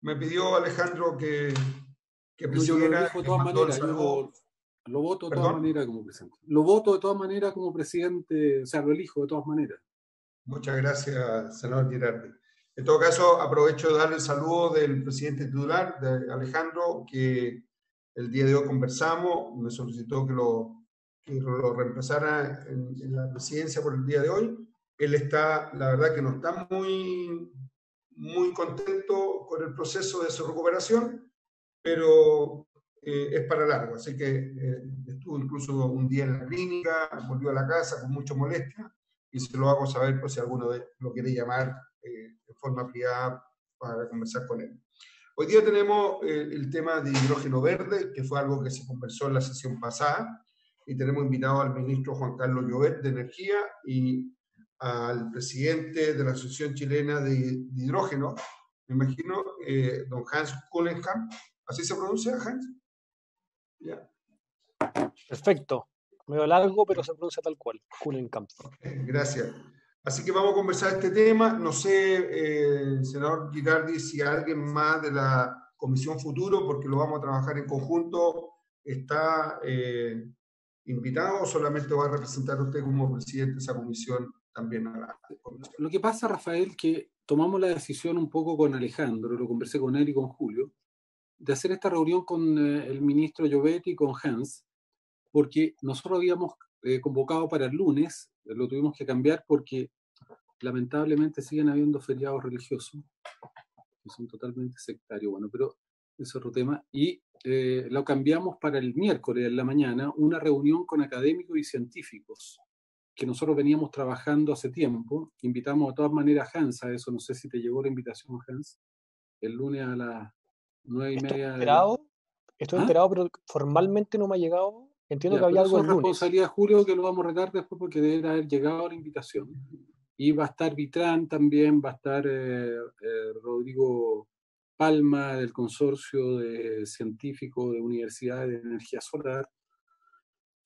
Me pidió Alejandro que No, yo lo presidiera elijo de y todas mandó el maneras, saludo. lo voto de todas ¿Perdón? maneras como presidente. Lo voto de todas maneras como presidente, o sea, lo elijo de todas maneras. Muchas gracias, senador Girardi. En todo caso, aprovecho de darle el saludo del presidente titular, de Alejandro, que el día de hoy conversamos, me solicitó que lo reemplazara en la presidencia por el día de hoy. Él está, la verdad que no está muy contento con el proceso de su recuperación, pero es para largo, así que estuvo incluso un día en la clínica, volvió a la casa con mucha molestia, y se lo hago saber por si alguno lo quiere llamar de forma privada para conversar con él. Hoy día tenemos el tema de hidrógeno verde, que fue algo que se conversó en la sesión pasada, y tenemos invitado al ministro Juan Carlos Llobet de Energía y al presidente de la Asociación Chilena de Hidrógeno, me imagino, don Hans Kullenkamp. ¿Así se pronuncia, Hans? Ya. Perfecto. Medio largo, pero se pronuncia tal cual. Kullenkamp. Gracias. Así que vamos a conversar este tema. No sé, senador Girardi, si alguien más de la Comisión Futuro, porque lo vamos a trabajar en conjunto, está invitado o solamente va a representar usted como presidente de esa comisión también a la comisión. Lo que pasa, Rafael, que tomamos la decisión un poco con Alejandro, lo conversé con él y con Julio, de hacer esta reunión con el ministro Llobet y con Hans, porque nosotros habíamos convocado para el lunes, lo tuvimos que cambiar porque lamentablemente siguen habiendo feriados religiosos, que son totalmente sectarios, bueno, pero es otro tema, y lo cambiamos para el miércoles en la mañana, una reunión con académicos y científicos, que nosotros veníamos trabajando hace tiempo. Invitamos de todas maneras a Hans a eso, no sé si te llegó la invitación, Hans, el lunes a las 9:30. Estoy enterado, pero formalmente no me ha llegado. Entiendo Ya, que había pero algo eso el es lunes. responsabilidad de Julio, que lo vamos a retar después porque debe haber llegado la invitación. Y va a estar Vitrán también, va a estar Rodrigo Palma del Consorcio de Científicos de Universidades de Energía Solar.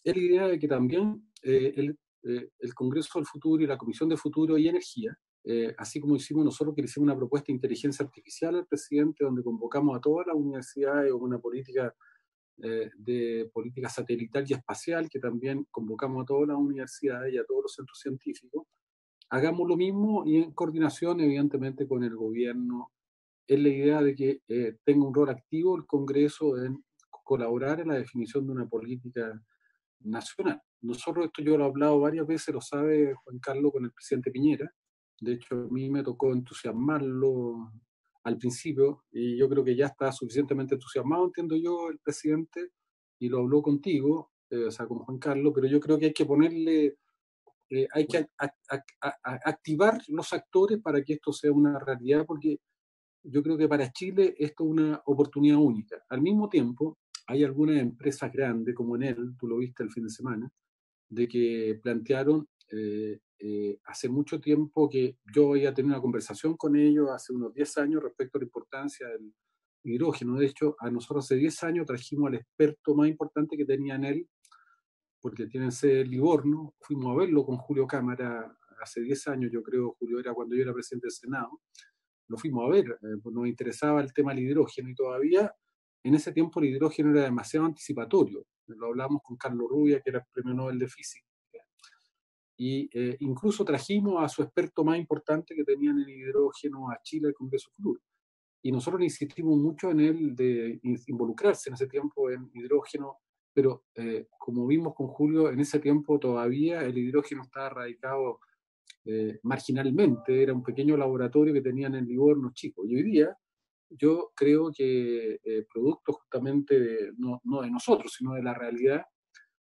Es la idea de que también el Congreso del Futuro y la Comisión de Futuro y Energía, así como hicimos nosotros, que le hicimos una propuesta de inteligencia artificial al presidente, donde convocamos a todas las universidades con una política de política satelital y espacial, que también convocamos a todas las universidades y a todos los centros científicos. Hagamos lo mismo y en coordinación, evidentemente, con el gobierno. Es la idea de que tenga un rol activo el Congreso en colaborar en la definición de una política nacional. Nosotros, esto yo lo he hablado varias veces, lo sabe Juan Carlos, con el presidente Piñera. De hecho, a mí me tocó entusiasmarlo al principio y yo creo que ya está suficientemente entusiasmado, entiendo yo, el presidente, y lo habló contigo, o sea, con Juan Carlos, pero yo creo que hay que ponerle, hay que activar los actores para que esto sea una realidad, porque yo creo que para Chile esto es una oportunidad única. Al mismo tiempo, hay algunas empresas grandes, como Enel, tú lo viste el fin de semana, de que plantearon hace mucho tiempo que yo había tenido una conversación con ellos hace unos 10 años respecto a la importancia del hidrógeno. De hecho, a nosotros hace 10 años trajimos al experto más importante que tenía Enel, porque tienen sede en Livorno. Fuimos a verlo con Julio Cámara hace 10 años, yo creo, Julio, era cuando yo era presidente del Senado. Lo fuimos a ver, nos interesaba el tema del hidrógeno y todavía en ese tiempo el hidrógeno era demasiado anticipatorio. Lo hablamos con Carlos Rubia, que era el premio Nobel de Física. Y incluso trajimos a su experto más importante que tenían en hidrógeno a Chile, al Congreso Futuro. Y nosotros insistimos mucho en él de involucrarse en ese tiempo en hidrógeno, pero como vimos con Julio, en ese tiempo todavía el hidrógeno estaba radicado marginalmente, era un pequeño laboratorio que tenían en Livorno chico. Y hoy día yo creo que producto justamente no de nosotros, sino de la realidad,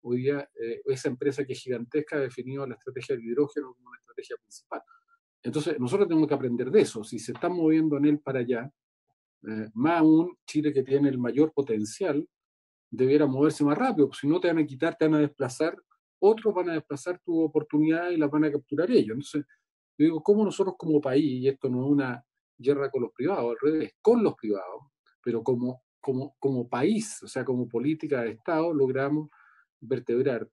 hoy día esa empresa que es gigantesca ha definido la estrategia del hidrógeno como una estrategia principal. Entonces nosotros tenemos que aprender de eso. Si se están moviendo en él para allá, más aún Chile, que tiene el mayor potencial, debiera moverse más rápido, si no te van a quitar, te van a desplazar, otros van a desplazar tu oportunidad y las van a capturar ellos. Entonces, yo digo, ¿cómo nosotros como país, y esto no es una guerra con los privados, al revés, con los privados, pero como país, o sea, como política de Estado, logramos vertebrar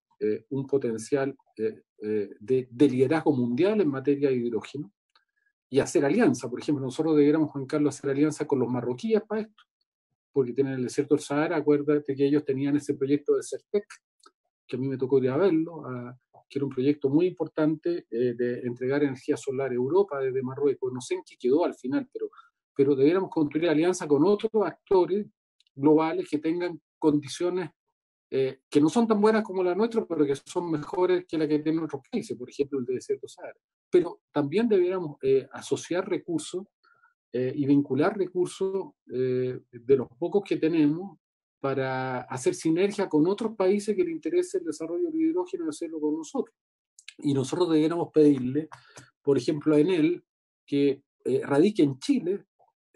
un potencial de liderazgo mundial en materia de hidrógeno y hacer alianza. Por ejemplo, nosotros deberíamos, Juan Carlos, hacer alianza con los marroquíes para esto, porque tienen el desierto del Sahara. Acuérdate que ellos tenían ese proyecto de Certec, que a mí me tocó ir a verlo, que era un proyecto muy importante de entregar energía solar a Europa desde Marruecos. No sé en qué quedó al final, pero deberíamos construir alianza con otros actores globales que tengan condiciones que no son tan buenas como la nuestra, pero que son mejores que la que tienen otros países, por ejemplo el de desierto Sahara. Pero también deberíamos asociar recursos y vincular recursos de los pocos que tenemos para hacer sinergia con otros países que les interese el desarrollo del hidrógeno y hacerlo con nosotros. Y nosotros deberíamos pedirle, por ejemplo, a Enel, que radique en Chile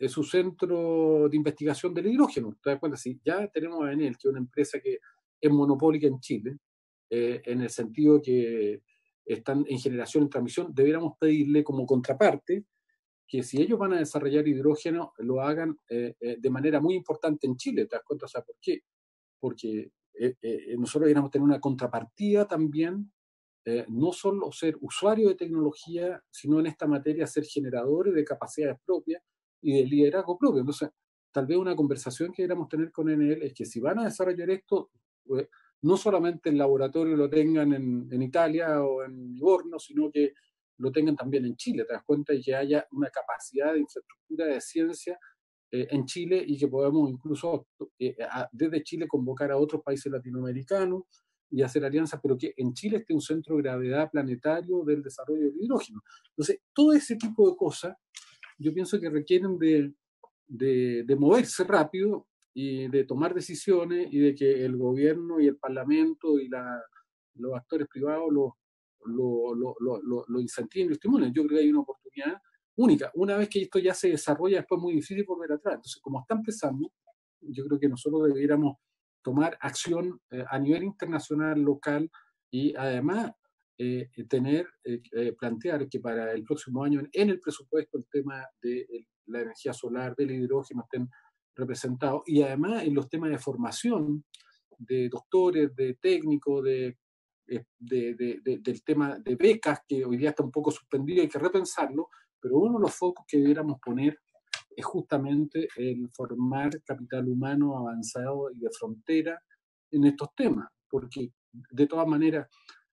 su centro de investigación del hidrógeno. ¿Te das cuenta? Si ya tenemos a Enel, que es una empresa que es monopólica en Chile, en el sentido que están en generación y transmisión, deberíamos pedirle como contraparte que si ellos van a desarrollar hidrógeno, lo hagan de manera muy importante en Chile. ¿Te das cuenta? O sea, ¿por qué? Porque nosotros deberíamos tener una contrapartida también, no solo ser usuarios de tecnología, sino en esta materia ser generadores de capacidades propias y de liderazgo propio. Entonces, tal vez una conversación que deberíamos tener con Enel es que si van a desarrollar esto, no solamente el laboratorio lo tengan en Italia o en Livorno, sino que lo tengan también en Chile, ¿te das cuenta? Y que haya una capacidad de infraestructura de ciencia en Chile y que podamos incluso desde Chile convocar a otros países latinoamericanos y hacer alianzas, pero que en Chile esté un centro de gravedad planetario del desarrollo del hidrógeno. Entonces, todo ese tipo de cosas yo pienso que requieren de moverse rápido y de tomar decisiones y de que el gobierno y el parlamento y los actores privados lo incentiven y lo estimulen. Yo creo que hay una oportunidad única. Una vez que esto ya se desarrolla, después es muy difícil volver atrás. Entonces, como está empezando, yo creo que nosotros deberíamos tomar acción a nivel internacional, local, y además plantear que para el próximo año en el presupuesto el tema de la energía solar, del hidrógeno estén representados, y además en los temas de formación de doctores, de técnicos, del tema de becas, que hoy día está un poco suspendido, hay que repensarlo, pero uno de los focos que debiéramos poner es justamente el formar capital humano avanzado y de frontera en estos temas, porque de todas maneras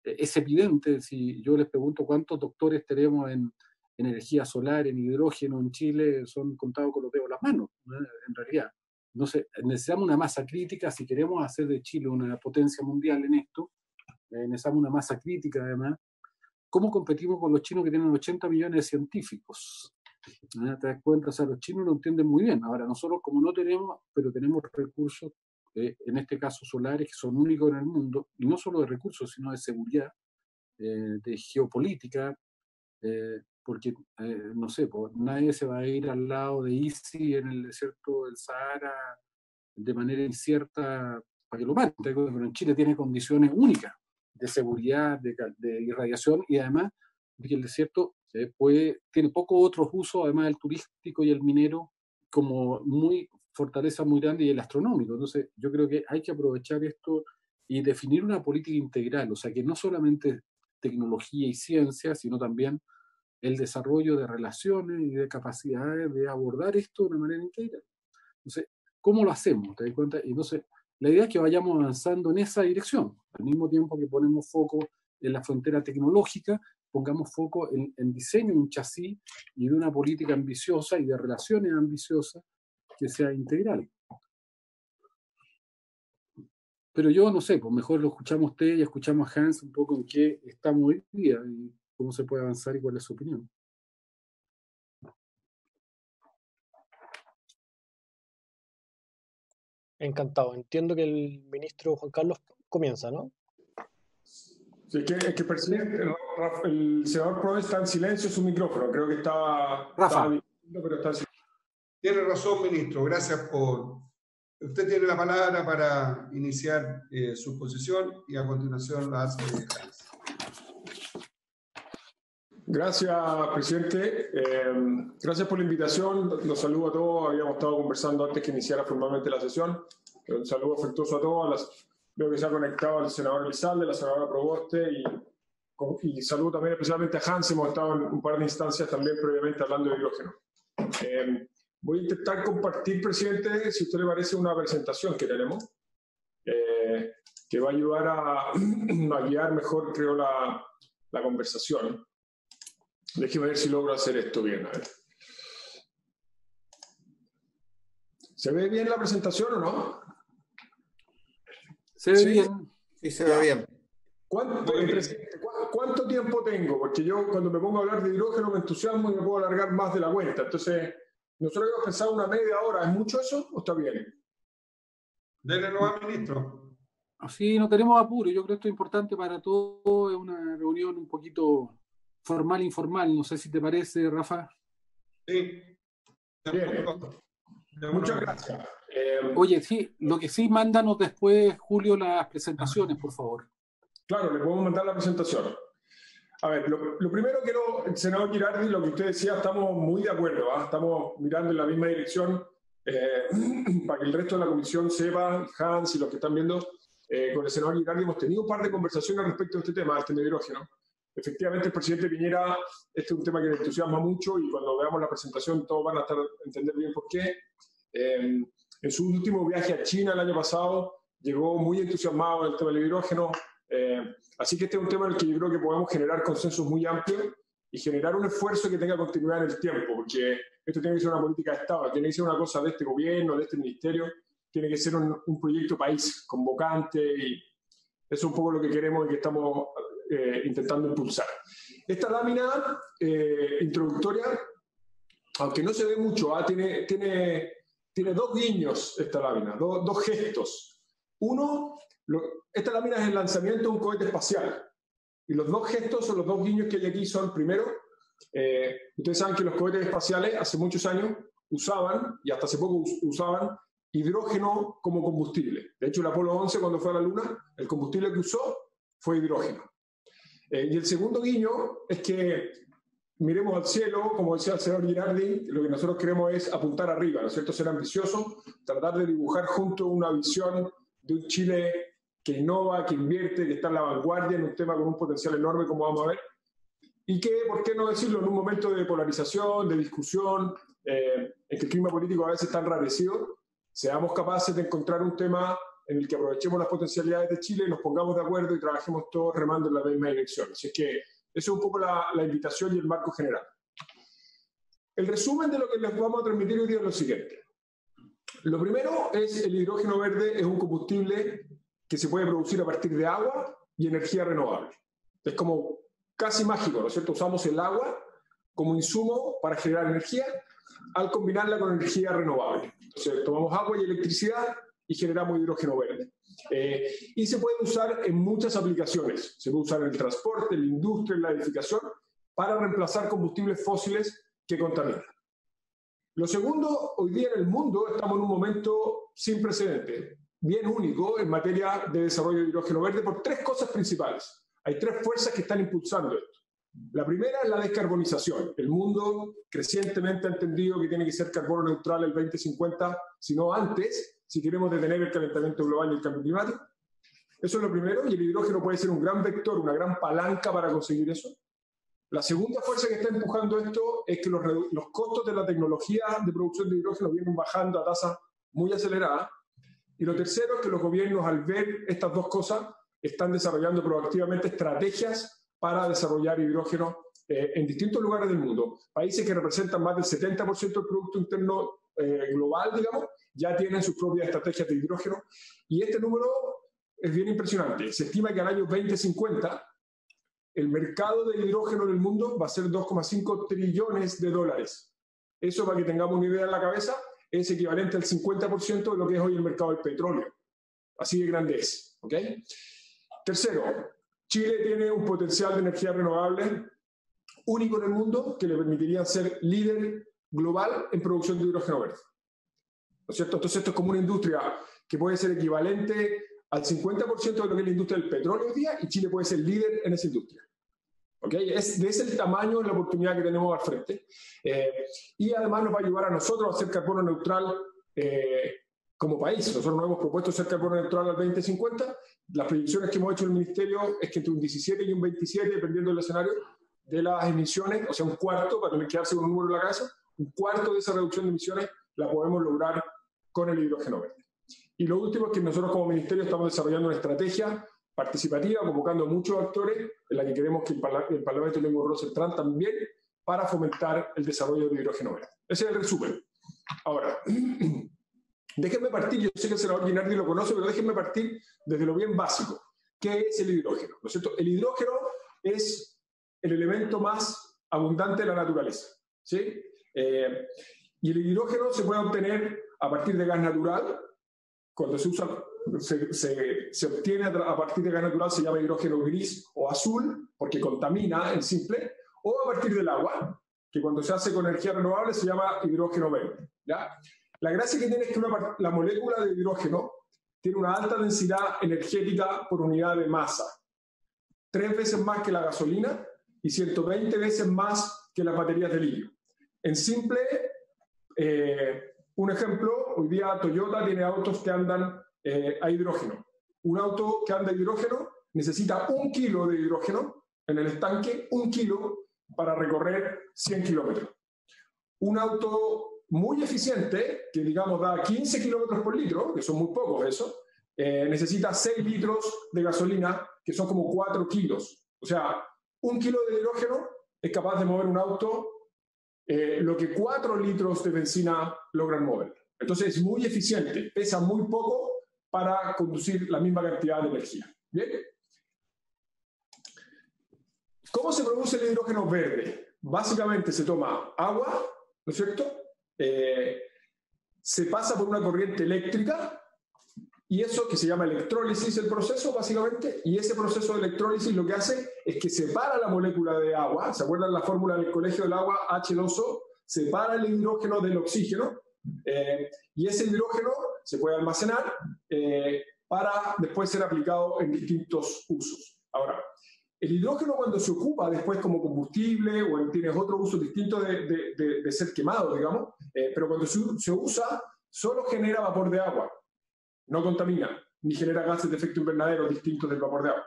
es evidente, si yo les pregunto cuántos doctores tenemos en energía solar, en hidrógeno en Chile, son contados con los dedos de las manos, ¿no? En realidad. Entonces, necesitamos una masa crítica, si queremos hacer de Chile una potencia mundial en esto, necesitamos una masa crítica además. ¿Cómo competimos con los chinos que tienen 80 millones de científicos? ¿Te das cuenta? O sea, los chinos lo entienden muy bien. Ahora, nosotros como no tenemos, pero tenemos recursos, en este caso solares, que son únicos en el mundo, y no solo de recursos, sino de seguridad, de geopolítica, porque, no sé, pues, nadie se va a ir al lado de ISI en el desierto del Sahara de manera incierta para que lo maten, pero en Chile tiene condiciones únicas de seguridad, de irradiación, y además de que el desierto tiene pocos otros usos, además del turístico y el minero, como fortaleza muy grande, y el astronómico. Entonces yo creo que hay que aprovechar esto y definir una política integral, o sea, que no solamente tecnología y ciencia, sino también el desarrollo de relaciones y de capacidades de abordar esto de una manera integral. Entonces, ¿cómo lo hacemos? ¿Te das cuenta? Entonces, la idea es que vayamos avanzando en esa dirección, al mismo tiempo que ponemos foco en la frontera tecnológica, pongamos foco en diseño de un chasis y de una política ambiciosa y de relaciones ambiciosas que sea integral. Pero yo no sé, pues mejor lo escuchamos a usted y escuchamos a Hans un poco en qué estamos hoy día y cómo se puede avanzar y cuál es su opinión. Encantado. Entiendo que el ministro Juan Carlos comienza, ¿no? Sí, es que el senador Proves está en silencio su micrófono. Creo que estaba diciendo, pero está en silencio. Tiene razón, ministro. Gracias por... Usted tiene la palabra para iniciar su posición y a continuación la hace Hans. Gracias, presidente. Gracias por la invitación. Los saludo a todos. Habíamos estado conversando antes que iniciara formalmente la sesión. Un saludo afectuoso a todos. Veo que se ha conectado el senador Elizalde, la senadora Proboste y y saludo también especialmente a Hans, hemos estado en un par de instancias también previamente hablando de hidrógeno. Voy a intentar compartir, presidente, si a usted le parece, una presentación que tenemos, que va a ayudar a guiar mejor, creo, la conversación. Déjeme ver si logro hacer esto bien. A ver. ¿Se ve bien la presentación o no? Se ve bien. Sí, se ve bien. ¿Cuánto tiempo tengo? Porque yo cuando me pongo a hablar de hidrógeno me entusiasmo y me puedo alargar más de la cuenta. Entonces, nosotros habíamos pensado una media hora. ¿Es mucho eso o está bien? Dele nomás, ministro. Así no tenemos apuro. Yo creo que esto es importante para todos. Es una reunión un poquito formal, informal. No sé si te parece, Rafa. Sí. Bien. Muchas gracias. Oye, sí, lo que sí, mándanos después, Julio, las presentaciones, por favor. Claro, le podemos mandar la presentación. A ver, lo primero quiero, senador Girardi, lo que usted decía, estamos muy de acuerdo, ¿eh? Estamos mirando en la misma dirección para que el resto de la comisión sepa, Hans y los que están viendo, con el senador Girardi hemos tenido un par de conversaciones respecto a este tema, al tema de hidrógeno. Efectivamente, el presidente Piñera, este es un tema que le entusiasma mucho y cuando veamos la presentación todos van a entender bien por qué. En su último viaje a China el año pasado llegó muy entusiasmado en el tema del hidrógeno. Así que este es un tema en el que yo creo que podemos generar consensos muy amplios y generar un esfuerzo que tenga continuidad en el tiempo, porque esto tiene que ser una política de Estado, tiene que ser una cosa de este gobierno, de este ministerio, tiene que ser un proyecto país convocante y eso es un poco lo que queremos y que estamos intentando impulsar. Esta lámina introductoria, aunque no se ve mucho, tiene dos guiños esta lámina, dos gestos. Uno, esta lámina es el lanzamiento de un cohete espacial. Y los dos gestos o los dos guiños que hay aquí son, primero, ustedes saben que los cohetes espaciales hace muchos años usaban, y hasta hace poco usaban, hidrógeno como combustible. De hecho, el Apolo 11, cuando fue a la Luna, el combustible que usó fue hidrógeno. Y el segundo guiño es que miremos al cielo, como decía el señor Girardi, lo que nosotros queremos es apuntar arriba, ¿no es cierto? Ser ambiciosos, tratar de dibujar juntos una visión de un Chile que innova, que invierte, que está en la vanguardia en un tema con un potencial enorme, como vamos a ver, y que, ¿por qué no decirlo?, en un momento de polarización, de discusión, en que el clima político a veces está enrarecido, seamos capaces de encontrar un tema en el que aprovechemos las potencialidades de Chile, nos pongamos de acuerdo y trabajemos todos remando en la misma dirección. Así es que eso es un poco la invitación y el marco general. El resumen de lo que les vamos a transmitir hoy día es lo siguiente. Lo primero es el hidrógeno verde, es un combustible que se puede producir a partir de agua y energía renovable. Es como casi mágico, ¿no es cierto? Usamos el agua como insumo para generar energía al combinarla con energía renovable. Entonces, tomamos agua y electricidad y generamos hidrógeno verde. Y se puede usar en muchas aplicaciones. Se puede usar en el transporte, en la industria, en la edificación, para reemplazar combustibles fósiles que contaminan. Lo segundo, hoy día en el mundo estamos en un momento sin precedentes, bien único en materia de desarrollo de hidrógeno verde por tres cosas principales. Hay tres fuerzas que están impulsando esto. La primera es la descarbonización. El mundo crecientemente ha entendido que tiene que ser carbono neutral el 2050, si no antes, si queremos detener el calentamiento global y el cambio climático. Eso es lo primero, y el hidrógeno puede ser un gran vector, una gran palanca para conseguir eso. La segunda fuerza que está empujando esto es que los costos de la tecnología de producción de hidrógeno vienen bajando a tasas muy aceleradas. Y lo tercero es que los gobiernos, al ver estas dos cosas, están desarrollando proactivamente estrategias para desarrollar hidrógeno en distintos lugares del mundo. Países que representan más del 70% del Producto Interno global, digamos, ya tienen sus propias estrategias de hidrógeno. Y este número es bien impresionante. Se estima que al año 2050 el mercado de hidrógeno en el mundo va a ser 2,5 trillones de dólares. Eso, para que tengamos una idea en la cabeza, es equivalente al 50% de lo que es hoy el mercado del petróleo. Así de grande es. ¿Okay? Tercero, Chile tiene un potencial de energía renovable único en el mundo que le permitiría ser líder global en producción de hidrógeno verde. ¿No es cierto? Entonces esto es como una industria que puede ser equivalente al 50% de lo que es la industria del petróleo hoy día, y Chile puede ser líder en esa industria. ¿Okay? Es el tamaño de la oportunidad que tenemos al frente. Y además nos va a ayudar a nosotros a ser carbono neutral como país. Nosotros nos hemos propuesto ser carbono neutral al 2050. Las proyecciones que hemos hecho en el Ministerio es que entre un 17 y un 27, dependiendo del escenario, de las emisiones, o sea, un cuarto, para no quedarse con un número en la cabeza, un cuarto de esa reducción de emisiones la podemos lograr con el hidrógeno verde. Y lo último es que nosotros como Ministerio estamos desarrollando una estrategia participativa, convocando a muchos actores, en la que queremos que el Parlamento tenga un rol central también para fomentar el desarrollo del hidrógeno verde. Ese es el resumen. Ahora, déjenme partir, yo sé que el senador Guinardi lo conoce, pero déjenme partir desde lo bien básico. ¿Qué es el hidrógeno? ¿No es cierto? El hidrógeno es el elemento más abundante de la naturaleza, ¿sí? Y el hidrógeno se puede obtener a partir de gas natural. Cuando se usa, se obtiene a partir de gas natural, se llama hidrógeno gris o azul, porque contamina en simple, o a partir del agua, que cuando se hace con energía renovable se llama hidrógeno verde, ¿ya? La gracia que tiene es que la molécula de hidrógeno tiene una alta densidad energética por unidad de masa, 3 veces más que la gasolina y 120 veces más que las baterías de litio. En simple, un ejemplo, hoy día Toyota tiene autos que andan a hidrógeno. Un auto que anda a hidrógeno necesita 1 kilo de hidrógeno en el estanque, 1 kilo para recorrer 100 kilómetros. Un auto muy eficiente, que digamos da 15 kilómetros por litro, que son muy pocos eso, necesita 6 litros de gasolina, que son como 4 kilos. O sea, 1 kilo de hidrógeno es capaz de mover un auto lo que 4 litros de benzina logran mover. Entonces es muy eficiente, pesa muy poco para conducir la misma cantidad de energía. ¿Bien? ¿Cómo se produce el hidrógeno verde? Básicamente se toma agua, ¿no es cierto? Se pasa por una corriente eléctrica, y eso que se llama electrólisis el proceso básicamente, y ese proceso de electrólisis lo que hace es que separa la molécula de agua. ¿Se acuerdan la fórmula del colegio del agua? H2O, separa el hidrógeno del oxígeno, y ese hidrógeno se puede almacenar para después ser aplicado en distintos usos. Ahora, el hidrógeno cuando se ocupa después como combustible o tienes otro uso distinto de ser quemado, digamos, pero cuando se usa solo genera vapor de agua. No contamina, ni genera gases de efecto invernadero distintos del vapor de agua.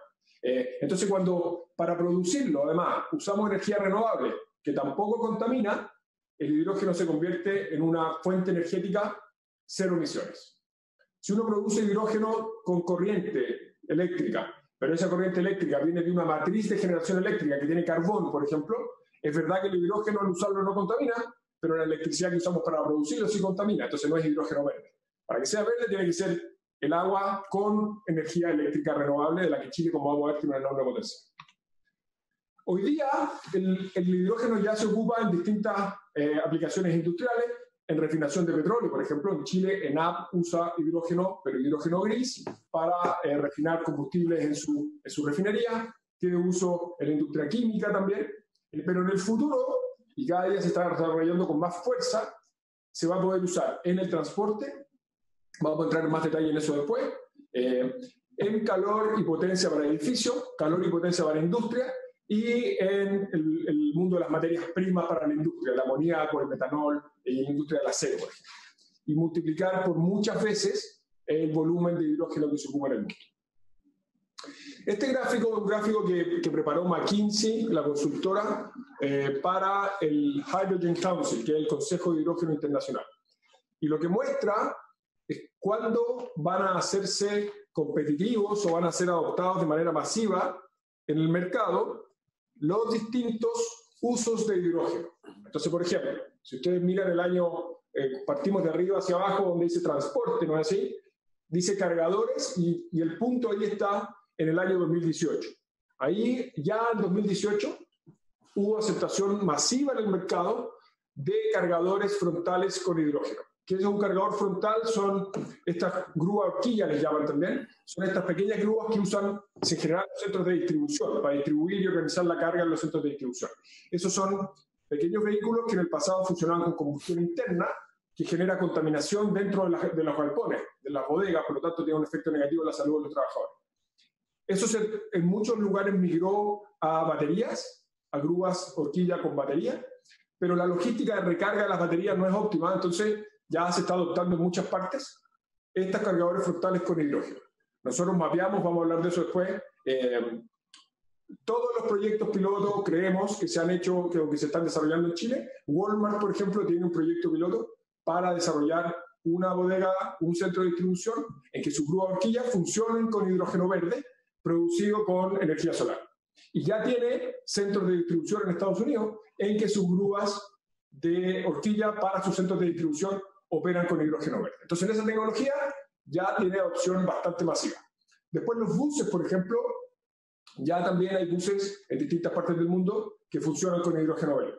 Entonces, cuando para producirlo, además, usamos energía renovable que tampoco contamina, el hidrógeno se convierte en una fuente energética cero emisiones. Si uno produce hidrógeno con corriente eléctrica, pero esa corriente eléctrica viene de una matriz de generación eléctrica que tiene carbón, por ejemplo, es verdad que el hidrógeno al usarlo no contamina, pero la electricidad que usamos para producirlo sí contamina, entonces no es hidrógeno verde. Para que sea verde tiene que ser el agua con energía eléctrica renovable, de la que Chile, como vamos a ver, tiene una enorme potencia. Hoy día el hidrógeno ya se ocupa en distintas aplicaciones industriales, en refinación de petróleo, por ejemplo, en Chile ENAP usa hidrógeno, pero hidrógeno gris, para refinar combustibles en su refinería. Tiene uso en la industria química también, pero en el futuro, y cada día se está desarrollando con más fuerza, se va a poder usar en el transporte. Vamos a entrar en más detalle en eso después. En calor y potencia para edificios, calor y potencia para industria, y en el mundo de las materias primas para la industria, el amoníaco, el metanol y la industria del acero, por ejemplo. Y multiplicar por muchas veces el volumen de hidrógeno que se ocupa en el mundo. Este gráfico es un gráfico que preparó McKinsey, la consultora, para el Hydrogen Council, que es el Consejo de Hidrógeno Internacional. Y lo que muestra es cuándo van a hacerse competitivos o van a ser adoptados de manera masiva en el mercado los distintos usos de hidrógeno. Entonces, por ejemplo, si ustedes miran el año, partimos de arriba hacia abajo donde dice transporte, ¿no es así? Dice cargadores y el punto ahí está en el año 2018. Ahí ya en 2018 hubo aceptación masiva en el mercado de cargadores frontales con hidrógeno. ¿Qué es un cargador frontal? Son estas grúas horquillas, les llaman también. Son estas pequeñas grúas que usan, en general, los centros de distribución, para distribuir y organizar la carga en los centros de distribución. Esos son pequeños vehículos que en el pasado funcionaban con combustión interna, que genera contaminación dentro de los galpones, de las bodegas, por lo tanto tiene un efecto negativo en la salud de los trabajadores. Eso en muchos lugares migró a baterías, a grúas horquilla con batería, pero la logística de recarga de las baterías no es óptima, entonces ya se está adoptando en muchas partes estos cargadores frontales con hidrógeno. Nosotros mapeamos, vamos a hablar de eso después, todos los proyectos piloto creemos que se han hecho, que se están desarrollando en Chile. Walmart, por ejemplo, tiene un proyecto piloto para desarrollar una bodega, un centro de distribución en que sus grúas horquillas funcionen con hidrógeno verde producido con energía solar. Y ya tiene centros de distribución en Estados Unidos en que sus grúas de horquilla para sus centros de distribución operan con hidrógeno verde. Entonces, esa tecnología ya tiene adopción bastante masiva. Después, los buses, por ejemplo, ya también hay buses en distintas partes del mundo que funcionan con hidrógeno verde.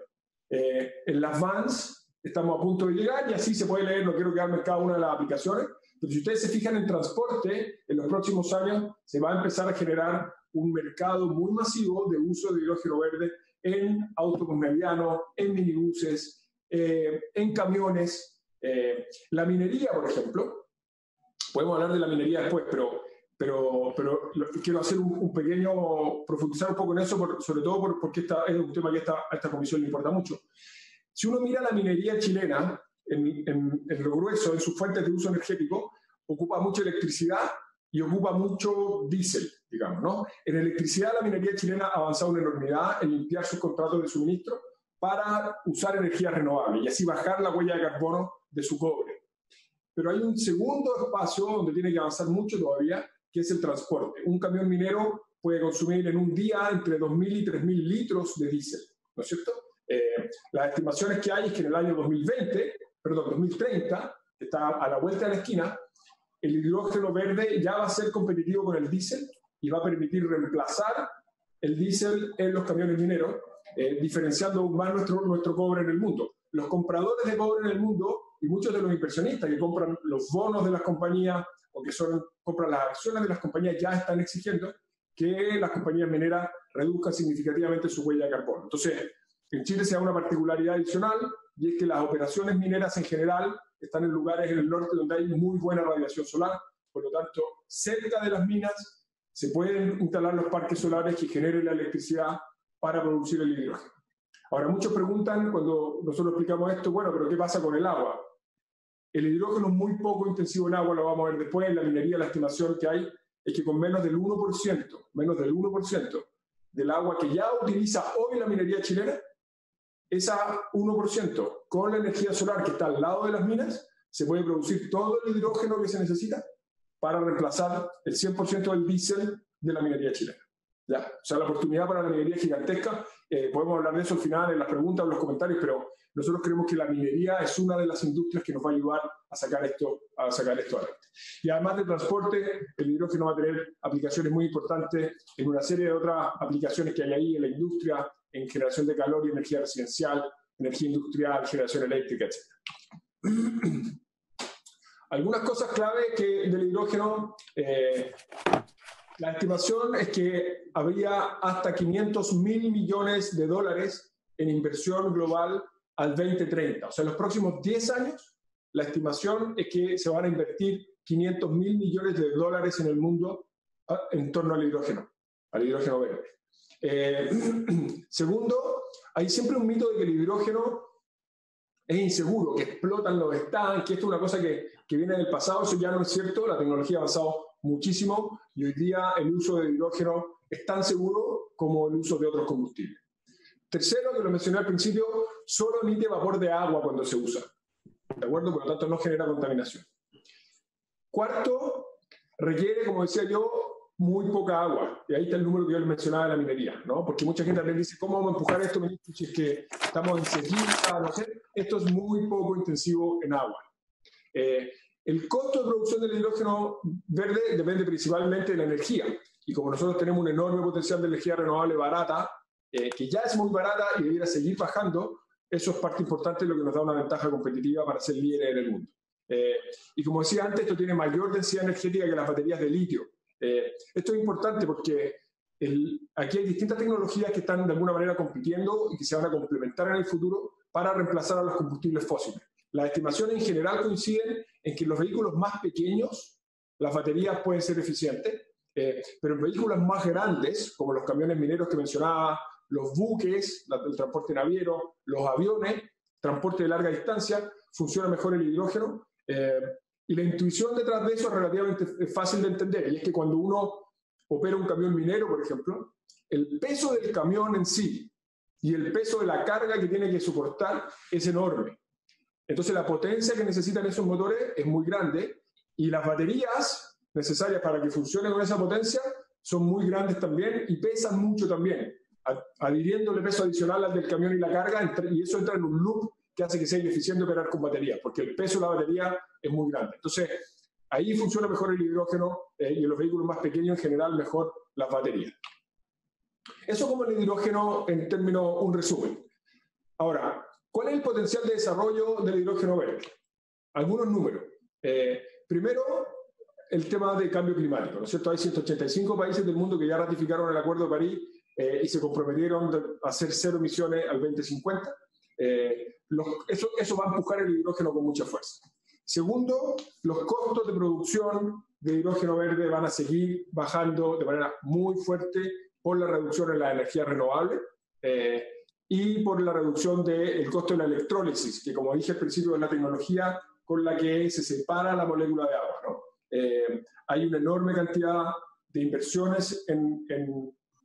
En las vans estamos a punto de llegar y así se puede leer, no quiero quedarme en cada una de las aplicaciones, pero si ustedes se fijan en transporte, en los próximos años se va a empezar a generar un mercado muy masivo de uso de hidrógeno verde en autobuses medianos, en minibuses, en camiones. La minería, por ejemplo, podemos hablar de la minería después, pero quiero hacer un pequeño, profundizar un poco en eso, sobre todo porque es un tema que a esta comisión le importa mucho. Si uno mira la minería chilena, en lo grueso, en sus fuentes de uso energético, ocupa mucha electricidad y ocupa mucho diésel, digamos, ¿no? En electricidad, la minería chilena ha avanzado una enormidad en limpiar sus contratos de suministro para usar energía renovable y así bajar la huella de carbono de su cobre. Pero hay un segundo espacio donde tiene que avanzar mucho todavía, que es el transporte. Un camión minero puede consumir en un día entre 2.000 y 3.000 litros de diésel, ¿no es cierto? Las estimaciones que hay es que en el año 2030, que está a la vuelta de la esquina, el hidrógeno verde ya va a ser competitivo con el diésel y va a permitir reemplazar el diésel en los camiones mineros, diferenciando aún más nuestro cobre en el mundo. Los compradores de cobre en el mundo y muchos de los inversionistas que compran los bonos de las compañías o que compran las acciones de las compañías ya están exigiendo que las compañías mineras reduzcan significativamente su huella de carbono. Entonces, en Chile se da una particularidad adicional y es que las operaciones mineras en general están en lugares en el norte donde hay muy buena radiación solar, por lo tanto, cerca de las minas se pueden instalar los parques solares que generen la electricidad para producir el hidrógeno. Ahora, muchos preguntan cuando nosotros explicamos esto, bueno, pero ¿qué pasa con el agua? El hidrógeno es muy poco intensivo en agua, lo vamos a ver después. En la minería la estimación que hay es que con menos del 1% del agua que ya utiliza hoy la minería chilena, esa 1% con la energía solar que está al lado de las minas, se puede producir todo el hidrógeno que se necesita para reemplazar el 100% del diésel de la minería chilena. Ya, o sea, la oportunidad para la minería es gigantesca. Podemos hablar de eso al final en las preguntas o en los comentarios, pero nosotros creemos que la minería es una de las industrias que nos va a ayudar a sacar esto adelante. Y además de transporte, el hidrógeno va a tener aplicaciones muy importantes en una serie de otras aplicaciones que hay ahí en la industria, en generación de calor y energía residencial, energía industrial, generación eléctrica, etc. Algunas cosas clave del hidrógeno. La estimación es que habría hasta 500.000 millones de dólares en inversión global al 2030. O sea, en los próximos 10 años, la estimación es que se van a invertir 500.000 millones de dólares en el mundo en torno al hidrógeno verde. Segundo, hay siempre un mito de que el hidrógeno es inseguro, que explotan los estanques, que esto es una cosa que viene del pasado. Eso ya no es cierto, la tecnología ha avanzado muchísimo y hoy día el uso de hidrógeno es tan seguro como el uso de otros combustibles. Tercero, que lo mencioné al principio, solo emite vapor de agua cuando se usa, ¿de acuerdo? Por lo tanto, no genera contaminación. Cuarto, requiere, como decía yo, muy poca agua. Y ahí está el número que yo les mencionaba de la minería, ¿no? Porque mucha gente también dice, ¿cómo vamos a empujar esto, ministro, si es que estamos en sequía? No sé. Esto es muy poco intensivo en agua. El costo de producción del hidrógeno verde depende principalmente de la energía. Y como nosotros tenemos un enorme potencial de energía renovable barata, que ya es muy barata y debiera seguir bajando, eso es parte importante de lo que nos da una ventaja competitiva para ser líderes en el mundo. Y como decía antes, esto tiene mayor densidad energética que las baterías de litio. Esto es importante porque aquí hay distintas tecnologías que están de alguna manera compitiendo y que se van a complementar en el futuro para reemplazar a los combustibles fósiles. Las estimaciones en general coinciden en que en los vehículos más pequeños las baterías pueden ser eficientes, pero en vehículos más grandes, como los camiones mineros que mencionaba, los buques, el transporte naviero, los aviones, transporte de larga distancia, funciona mejor el hidrógeno. Y la intuición detrás de eso es relativamente fácil de entender, y es que cuando uno opera un camión minero, por ejemplo, el peso del camión en sí y el peso de la carga que tiene que soportar es enorme. Entonces la potencia que necesitan esos motores es muy grande, y las baterías necesarias para que funcionen con esa potencia son muy grandes también y pesan mucho también, adhiriéndole peso adicional al del camión y la carga, y eso entra en un loop que hace que sea ineficiente operar con baterías, porque el peso de la batería es muy grande. Entonces, ahí funciona mejor el hidrógeno, y en los vehículos más pequeños en general mejor las baterías. Eso como el hidrógeno en términos, un resumen. Ahora, ¿cuál es el potencial de desarrollo del hidrógeno verde? Algunos números. Primero, el tema de cambio climático, ¿no es cierto? Hay 185 países del mundo que ya ratificaron el Acuerdo de París y se comprometieron a hacer 0 emisiones al 2050. Eso va a empujar el hidrógeno con mucha fuerza. Segundo, los costos de producción de hidrógeno verde van a seguir bajando de manera muy fuerte por la reducción en la energía renovable y por la reducción del costo de la electrólisis, que como dije al principio es la tecnología con la que se separa la molécula de agua, ¿no? Hay una enorme cantidad de inversiones en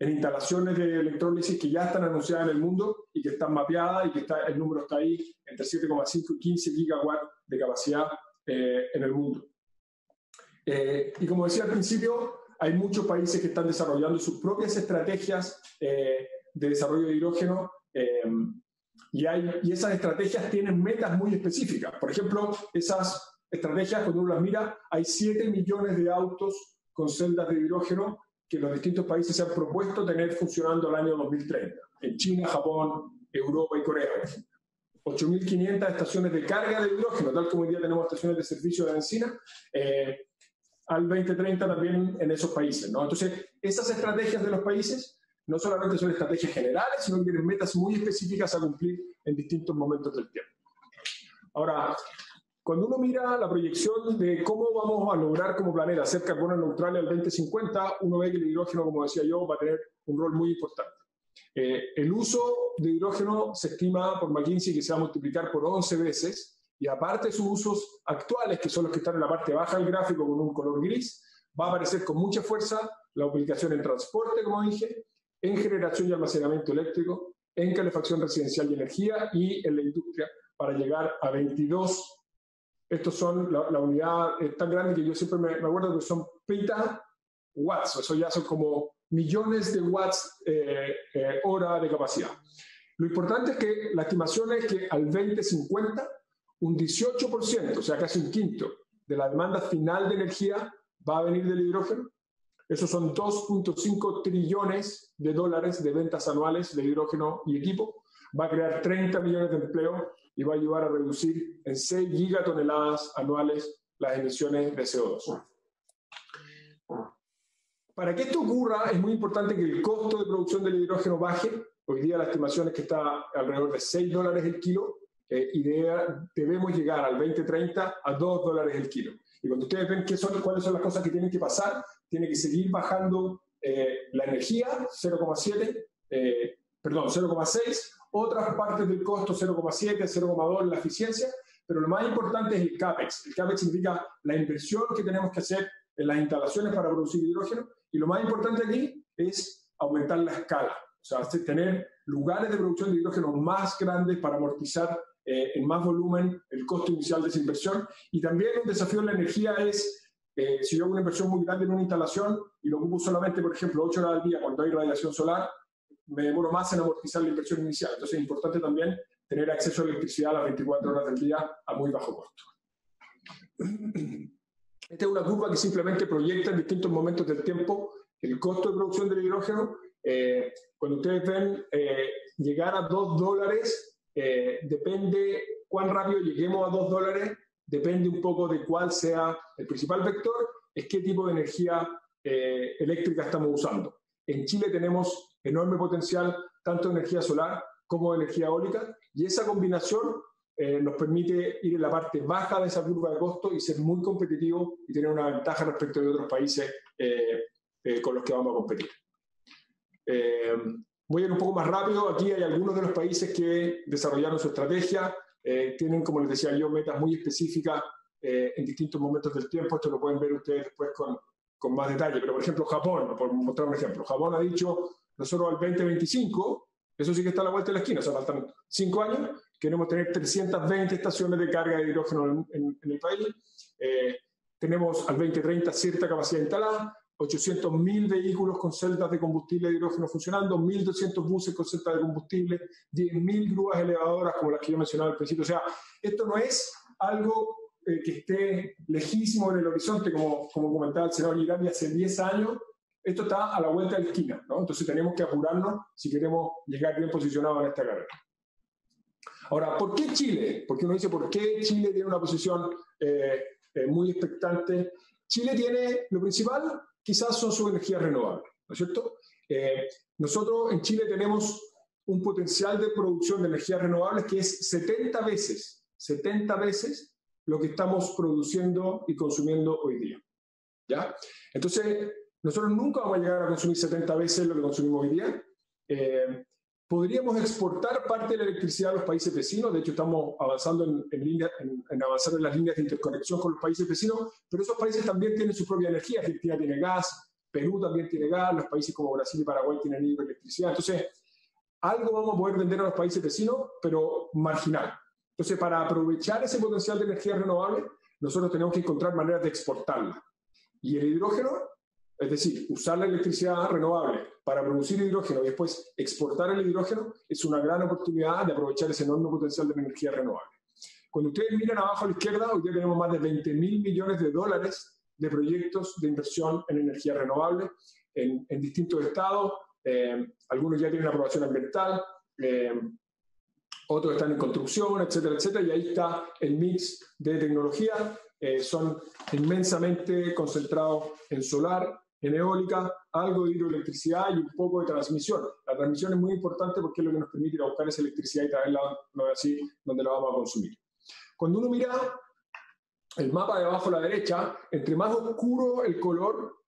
instalaciones de electrólisis que ya están anunciadas en el mundo y que están mapeadas, y que el número está ahí entre 7,5 y 15 gigawatts de capacidad en el mundo. Y como decía al principio, hay muchos países que están desarrollando sus propias estrategias de desarrollo de hidrógeno, y esas estrategias tienen metas muy específicas. Por ejemplo, esas estrategias, cuando uno las mira, hay 7 millones de autos con celdas de hidrógeno que los distintos países se han propuesto tener funcionando al año 2030. En China, Japón, Europa y Corea. 8.500 estaciones de carga de hidrógeno, tal como hoy día tenemos estaciones de servicio de benzina, al 2030 también en esos países, ¿no? Entonces, esas estrategias de los países no solamente son estrategias generales, sino que tienen metas muy específicas a cumplir en distintos momentos del tiempo. Ahora, cuando uno mira la proyección de cómo vamos a lograr como planeta ser carbono neutral al 2050, uno ve que el hidrógeno, como decía yo, va a tener un rol muy importante. El uso de hidrógeno se estima por McKinsey que se va a multiplicar por 11 veces, y aparte de sus usos actuales, que son los que están en la parte baja del gráfico con un color gris, va a aparecer con mucha fuerza la aplicación en transporte, como dije, en generación y almacenamiento eléctrico, en calefacción residencial y energía, y en la industria, para llegar a 22. Estos son, la unidad es tan grande que yo siempre me acuerdo que son petawatts, eso ya son como millones de watts hora de capacidad. Lo importante es que la estimación es que al 2050, un 18%, o sea casi un quinto, de la demanda final de energía va a venir del hidrógeno. Esos son 2.5 trillones de dólares de ventas anuales de hidrógeno y equipo. Va a crear 30 millones de empleos y va a ayudar a reducir en 6 gigatoneladas anuales las emisiones de CO2. Para que esto ocurra, es muy importante que el costo de producción del hidrógeno baje. Hoy día la estimación es que está alrededor de $6 el kilo, y debemos llegar al 2030 a $2 el kilo. Y cuando ustedes ven cuáles son las cosas que tienen que pasar, tiene que seguir bajando la energía, 0,6, otras partes del costo, 0,7, 0,2, la eficiencia, pero lo más importante es el CAPEX. El CAPEX significa la inversión que tenemos que hacer en las instalaciones para producir hidrógeno, y lo más importante aquí es aumentar la escala, o sea, tener lugares de producción de hidrógeno más grandes para amortizar en más volumen el costo inicial de esa inversión. Y también un desafío en la energía es, si yo hago una inversión muy grande en una instalación y lo ocupo solamente, por ejemplo, 8 horas al día cuando hay radiación solar, me demoro más en amortizar la inversión inicial. Entonces es importante también tener acceso a electricidad a las 24 horas del día a muy bajo costo. Esta es una curva que simplemente proyecta en distintos momentos del tiempo el costo de producción del hidrógeno. Cuando ustedes ven llegar a $2, depende cuán rápido lleguemos a $2, depende un poco de cuál sea el principal vector, es qué tipo de energía eléctrica estamos usando. En Chile tenemos enorme potencial, tanto de energía solar como de energía eólica, y esa combinación nos permite ir en la parte baja de esa curva de costo y ser muy competitivo y tener una ventaja respecto de otros países con los que vamos a competir. Voy a ir un poco más rápido. Aquí hay algunos de los países que desarrollaron su estrategia. Tienen, como les decía yo, metas muy específicas en distintos momentos del tiempo. Esto lo pueden ver ustedes después con más detalle. Pero, por ejemplo, Japón, por mostrar un ejemplo, Japón ha dicho, nosotros al 2025, eso sí que está a la vuelta de la esquina, o sea, faltan 5 años, queremos tener 320 estaciones de carga de hidrógeno en el país. Tenemos al 2030 cierta capacidad instalada, 800.000 vehículos con celdas de combustible de hidrógeno funcionando, 1.200 buses con celdas de combustible, 10.000 grúas elevadoras como las que yo mencionaba al principio. O sea, esto no es algo que esté lejísimo en el horizonte, como comentaba el senador Girardi, hace 10 años. Esto está a la vuelta de la esquina, ¿no? Entonces tenemos que apurarnos si queremos llegar bien posicionados en esta carrera. Ahora, ¿por qué Chile? Porque uno dice, ¿por qué Chile tiene una posición muy expectante? Chile tiene, lo principal, quizás son sus energías renovables, ¿no es cierto? Nosotros en Chile tenemos un potencial de producción de energías renovables que es 70 veces lo que estamos produciendo y consumiendo hoy día, ¿ya? Entonces, nosotros nunca vamos a llegar a consumir 70 veces lo que consumimos hoy día. Podríamos exportar parte de la electricidad a los países vecinos. De hecho, estamos avanzando en avanzar en las líneas de interconexión con los países vecinos, pero esos países también tienen su propia energía. Argentina tiene gas, Perú también tiene gas, los países como Brasil y Paraguay tienen hidroelectricidad. Entonces, algo vamos a poder vender a los países vecinos, pero marginal. Entonces, para aprovechar ese potencial de energía renovable, nosotros tenemos que encontrar maneras de exportarla. Y el hidrógeno, es decir, usar la electricidad renovable para producir hidrógeno y después exportar el hidrógeno, es una gran oportunidad de aprovechar ese enorme potencial de la energía renovable. Cuando ustedes miran abajo a la izquierda, hoy día tenemos más de $20.000 millones de proyectos de inversión en energía renovable en distintos estados. Algunos ya tienen aprobación ambiental, otros están en construcción, etcétera, etcétera, y ahí está el mix de tecnología. Son inmensamente concentrados en solar, en eólica, algo de hidroelectricidad y un poco de transmisión. La transmisión es muy importante porque es lo que nos permite ir a buscar esa electricidad y traerla, no es así, donde la vamos a consumir. Cuando uno mira el mapa de abajo a la derecha, entre más oscuro el color,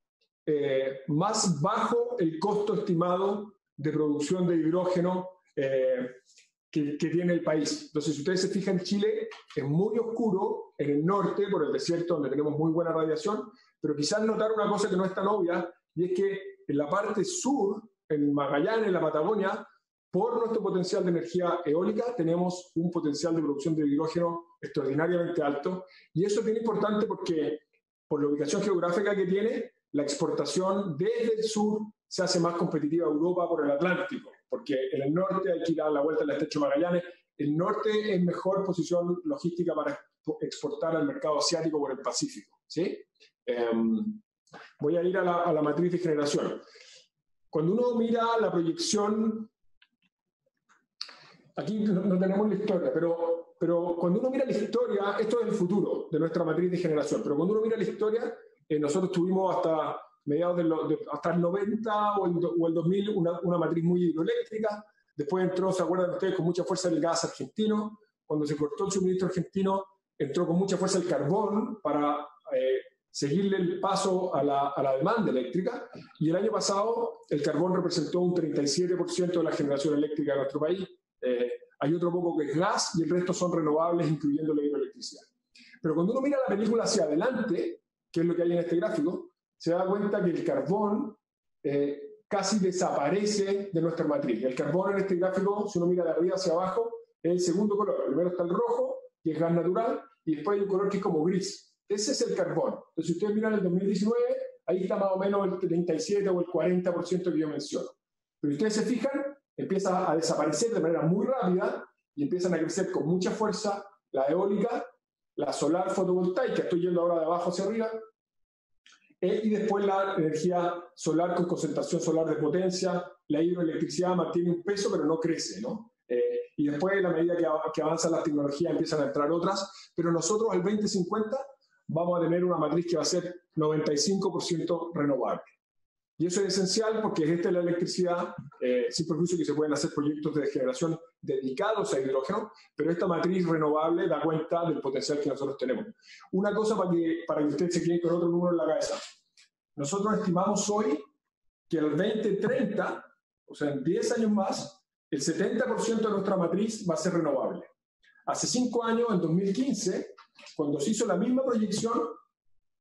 más bajo el costo estimado de producción de hidrógeno que tiene el país. Entonces, si ustedes se fijan, Chile es muy oscuro en el norte, por el desierto, donde tenemos muy buena radiación, pero quizás notar una cosa que no es tan obvia, y es que en la parte sur, en Magallanes, en la Patagonia, por nuestro potencial de energía eólica, tenemos un potencial de producción de hidrógeno extraordinariamente alto, y eso es bien importante porque, por la ubicación geográfica que tiene, la exportación desde el sur se hace más competitiva a Europa por el Atlántico, porque en el norte hay que ir a la vuelta del estrecho de Magallanes. El norte es mejor posición logística para exportar al mercado asiático por el Pacífico, ¿sí? Voy a ir a la matriz de generación. Cuando uno mira la proyección, aquí no tenemos la historia, pero cuando uno mira la historia, esto es el futuro de nuestra matriz de generación, pero cuando uno mira la historia, nosotros tuvimos hasta mediados hasta el 90 o el 2000 una matriz muy hidroeléctrica. Después entró, ¿se acuerdan ustedes?, con mucha fuerza el gas argentino. Cuando se cortó el suministro argentino, entró con mucha fuerza el carbón para seguirle el paso a la demanda eléctrica. Y el año pasado el carbón representó un 37% de la generación eléctrica de nuestro país. Hay otro poco que es gas y el resto son renovables, incluyendo la hidroelectricidad. Pero cuando uno mira la película hacia adelante, que es lo que hay en este gráfico, se da cuenta que el carbón casi desaparece de nuestra matriz. El carbón en este gráfico, si uno mira de arriba hacia abajo, es el segundo color. Primero está el rojo, que es gas natural, y después hay un color que es como gris. Ese es el carbón. Entonces, si ustedes miran el 2019, ahí está más o menos el 37 o el 40% que yo menciono. Pero si ustedes se fijan, empieza a desaparecer de manera muy rápida y empiezan a crecer con mucha fuerza la eólica, la solar fotovoltaica, estoy yendo ahora de abajo hacia arriba, y después la energía solar con concentración solar de potencia. La hidroelectricidad mantiene un peso pero no crece, ¿no? Y después, a la medida que avanzan las tecnologías, empiezan a entrar otras, pero nosotros al 2050 vamos a tener una matriz que va a ser 95% renovable. Y eso es esencial porque esta es la electricidad, sin perjuicio que se pueden hacer proyectos de generación dedicados a hidrógeno, pero esta matriz renovable da cuenta del potencial que nosotros tenemos. Una cosa para que ustedes se queden con otro número en la cabeza. Nosotros estimamos hoy que el 2030, o sea, en 10 años más, el 70% de nuestra matriz va a ser renovable. Hace 5 años, en 2015, cuando se hizo la misma proyección,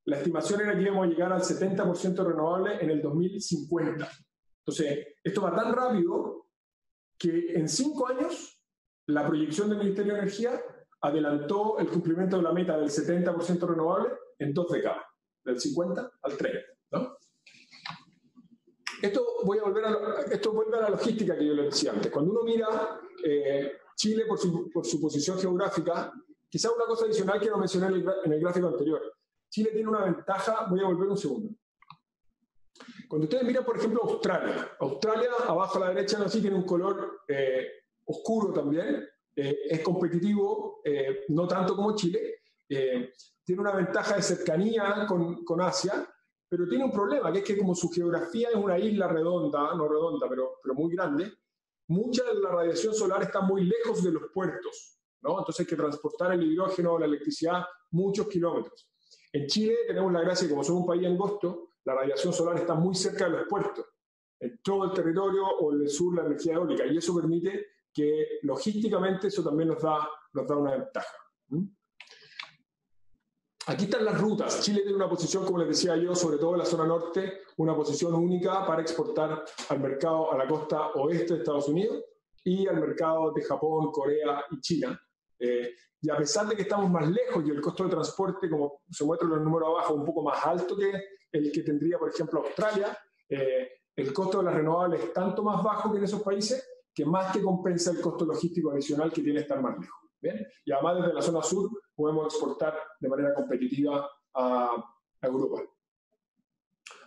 la estimación era que íbamos a llegar al 70% renovable en el 2050. Entonces, esto va tan rápido que en 5 años la proyección del Ministerio de Energía adelantó el cumplimiento de la meta del 70% renovable en 2 décadas, del 50 al 30, ¿no? Esto vuelve a la logística que yo les decía antes. Cuando uno mira Chile por su posición geográfica, quizá una cosa adicional que no mencioné en el gráfico anterior. Chile tiene una ventaja, voy a volver un segundo. Cuando ustedes miran, por ejemplo, Australia, abajo a la derecha, así tiene un color oscuro también, es competitivo, no tanto como Chile, tiene una ventaja de cercanía con Asia, pero tiene un problema, que es que como su geografía es una isla redonda, no redonda, pero muy grande, mucha de la radiación solar está muy lejos de los puertos, ¿no? Entonces hay que transportar el hidrógeno o la electricidad muchos kilómetros. En Chile tenemos la gracia de que como somos un país angosto, la radiación solar está muy cerca de los puertos, en todo el territorio o en el sur la energía eólica, y eso permite que logísticamente eso también nos da una ventaja. Aquí están las rutas. Chile tiene una posición, como les decía yo, sobre todo en la zona norte, una posición única para exportar al mercado a la costa oeste de Estados Unidos y al mercado de Japón, Corea y China. Y a pesar de que estamos más lejos y el costo de transporte, como se muestran los números abajo, un poco más alto que el que tendría, por ejemplo, Australia, el costo de las renovables es tanto más bajo que en esos países que más que compensa el costo logístico adicional que tiene estar más lejos. ¿Bien? Y además desde la zona sur podemos exportar de manera competitiva a Europa.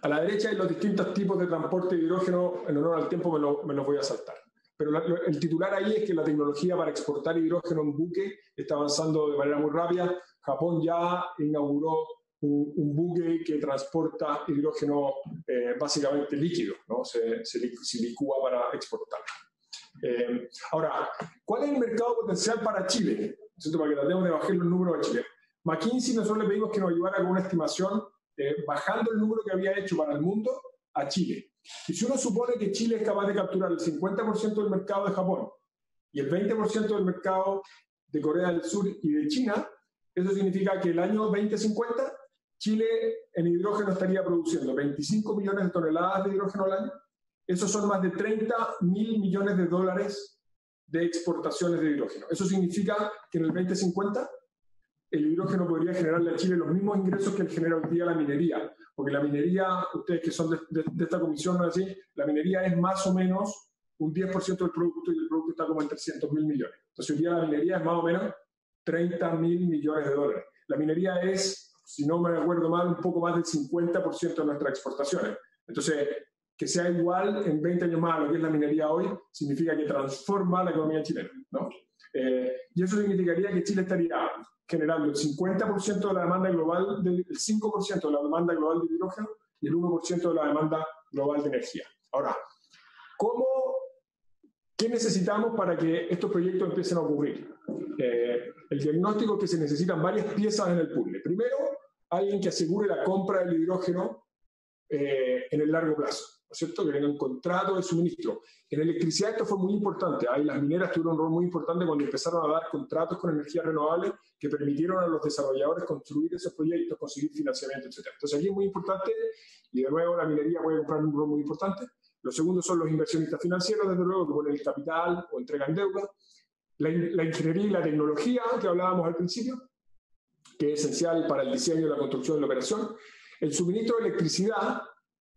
A la derecha hay los distintos tipos de transporte de hidrógeno, en honor al tiempo me los voy a saltar. Pero el titular ahí es que la tecnología para exportar hidrógeno en buque está avanzando de manera muy rápida. Japón ya inauguró un buque que transporta hidrógeno básicamente líquido, ¿no? Se licúa para exportar. Ahora, ¿cuál es el mercado potencial para Chile? ¿Cierto? Para que tratemos de bajar los números a Chile. McKinsey nosotros le pedimos que nos ayudara con una estimación bajando el número que había hecho para el mundo a Chile. Y si uno supone que Chile es capaz de capturar el 50% del mercado de Japón y el 20% del mercado de Corea del Sur y de China, eso significa que el año 2050 Chile en hidrógeno estaría produciendo 25 millones de toneladas de hidrógeno al año. Esos son más de 30.000 millones de dólares de exportaciones de hidrógeno. Eso significa que en el 2050 el hidrógeno podría generarle a Chile los mismos ingresos que genera hoy día la minería. Porque la minería, ustedes que son de esta comisión, ¿no? Así, la minería es más o menos un 10% del producto y el producto está como en 300.000 millones. Entonces hoy día la minería es más o menos 30.000 millones de dólares. La minería es, si no me acuerdo mal, un poco más del 50% de nuestras exportaciones. Entonces, que sea igual en 20 años más a lo que es la minería hoy, significa que transforma la economía chilena, ¿no? Y eso significaría que Chile estaría generando el 50% de la demanda global, el 5% de la demanda global de hidrógeno y el 1% de la demanda global de energía. Ahora, ¿qué necesitamos para que estos proyectos empiecen a ocurrir? El diagnóstico es que se necesitan varias piezas en el puzzle. Primero, alguien que asegure la compra del hidrógeno en el largo plazo, ¿no es cierto? Que tenga un contrato de suministro. En electricidad esto fue muy importante. Ahí las mineras tuvieron un rol muy importante cuando empezaron a dar contratos con energías renovables que permitieron a los desarrolladores construir esos proyectos, conseguir financiamiento, etc. Entonces aquí es muy importante, y de nuevo la minería puede comprar un rol muy importante. Lo segundo son los inversionistas financieros, desde luego, que ponen el capital o entregan deuda. La ingeniería y la tecnología, que hablábamos al principio, que es esencial para el diseño, la construcción y la operación. El suministro de electricidad.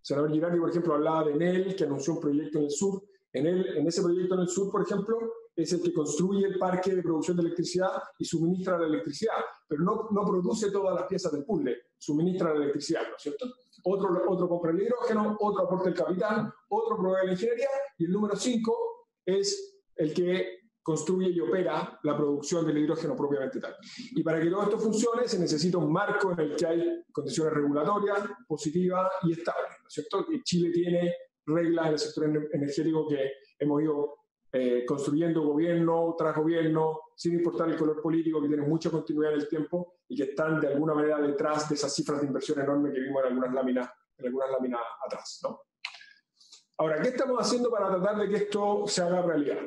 Senador Girardi, por ejemplo, hablaba de Enel, que anunció un proyecto en el sur. En ese proyecto en el sur, por ejemplo, es el que construye el parque de producción de electricidad y suministra la electricidad, pero no produce todas las piezas del puzzle, suministra la electricidad, ¿no es cierto? Otro compra el hidrógeno, otro aporta el capital, otro provee la ingeniería, y el número 5 es el que construye y opera la producción del hidrógeno propiamente tal. Y para que todo esto funcione se necesita un marco en el que hay condiciones regulatorias positivas y estables, ¿no es cierto? Y Chile tiene reglas en el sector energético que hemos ido construyendo gobierno tras gobierno, sin importar el color político, que tienen mucha continuidad en el tiempo y que están de alguna manera detrás de esas cifras de inversión enormes que vimos en algunas láminas atrás, ¿no? Ahora, ¿qué estamos haciendo para tratar de que esto se haga realidad?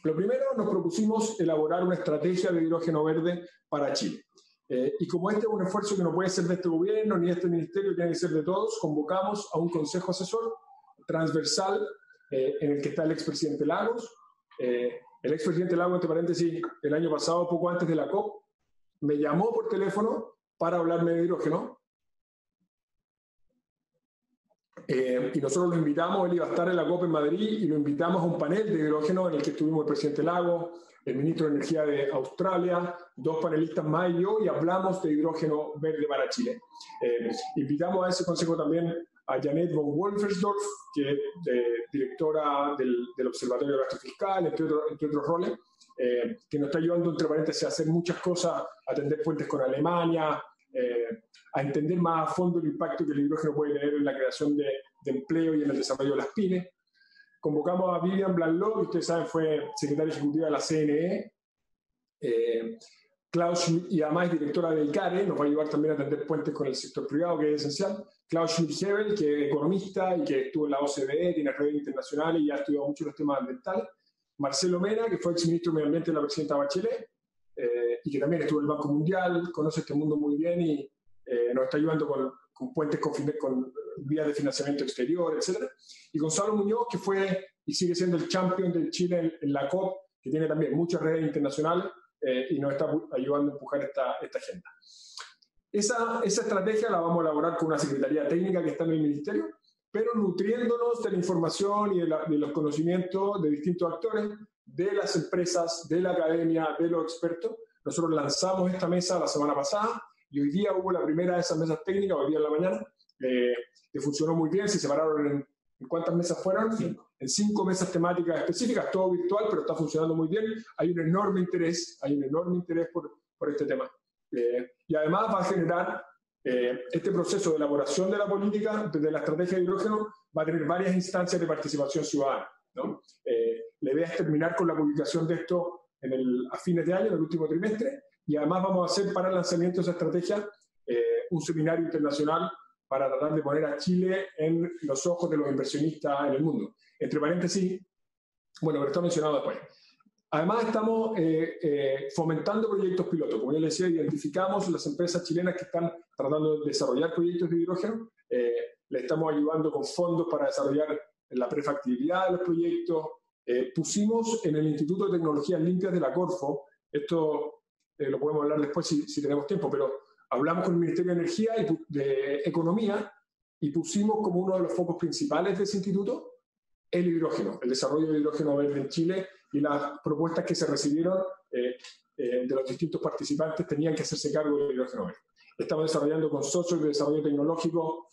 Lo primero, nos propusimos elaborar una estrategia de hidrógeno verde para Chile. Y como este es un esfuerzo que no puede ser de este gobierno ni de este ministerio, tiene que ser de todos, convocamos a un consejo asesor transversal en el que está el expresidente Lagos. El expresidente Lagos, entre paréntesis, el año pasado, poco antes de la COP, me llamó por teléfono para hablarme de hidrógeno. Y nosotros lo invitamos, él iba a estar en la COP en Madrid, y lo invitamos a un panel de hidrógeno en el que estuvimos el presidente Lagos, el ministro de Energía de Australia, 2 panelistas más y yo, y hablamos de hidrógeno verde para Chile. Invitamos a ese consejo también a Janet von Wolfersdorf, que es directora del Observatorio de Gasto Fiscal, entre otros roles, que nos está ayudando, entre paréntesis, a hacer muchas cosas, a tender puentes con Alemania, a entender más a fondo el impacto que el hidrógeno puede tener en la creación de empleo y en el desarrollo de las pymes. Convocamos a Vivian Blanló, que ustedes saben fue secretaria ejecutiva de la CNE, Klaus Schmidt, y además es directora de ICARE, nos va a ayudar también a tender puentes con el sector privado, que es esencial. Klaus Schmidt-Hebel, que es economista y que estuvo en la OCDE, tiene redes internacionales y ha estudiado mucho los temas ambientales. Marcelo Mena, que fue exministro de Medio Ambiente de la presidenta Bachelet, y que también estuvo en el Banco Mundial, conoce este mundo muy bien y nos está ayudando con puentes, con vías de financiamiento exterior, etc. Y Gonzalo Muñoz, que fue y sigue siendo el champion de Chile en la COP, que tiene también muchas redes internacionales y nos está ayudando a empujar esta agenda. Esa estrategia la vamos a elaborar con una secretaría técnica que está en el ministerio, pero nutriéndonos de la información y de los conocimientos de distintos actores, de las empresas, de la academia, de los expertos. Nosotros lanzamos esta mesa la semana pasada y hoy día hubo la primera de esas mesas técnicas, hoy día en la mañana, que funcionó muy bien. Se separaron ¿en cuántas mesas fueron? En 5 mesas temáticas específicas, todo virtual, pero está funcionando muy bien. Hay un enorme interés por este tema. Y además va a generar este proceso de elaboración de la política, de la estrategia de hidrógeno, va a tener varias instancias de participación ciudadana, ¿no? La idea es terminar con la publicación de esto a fines de año, en el último trimestre, y además vamos a hacer para el lanzamiento de esa estrategia un seminario internacional para tratar de poner a Chile en los ojos de los inversionistas en el mundo. Entre paréntesis, bueno, pero está mencionado después. Además estamos fomentando proyectos pilotos. Como yo les decía, identificamos las empresas chilenas que están tratando de desarrollar proyectos de hidrógeno. Le estamos ayudando con fondos para desarrollar la prefactibilidad de los proyectos. Pusimos en el Instituto de Tecnologías Limpias de la Corfo, esto lo podemos hablar después si tenemos tiempo, pero hablamos con el Ministerio de Energía y de Economía y pusimos como uno de los focos principales de ese instituto el hidrógeno, el desarrollo de hidrógeno verde en Chile, y las propuestas que se recibieron de los distintos participantes tenían que hacerse cargo del hidrógeno verde. Estamos desarrollando consorcios de desarrollo tecnológico,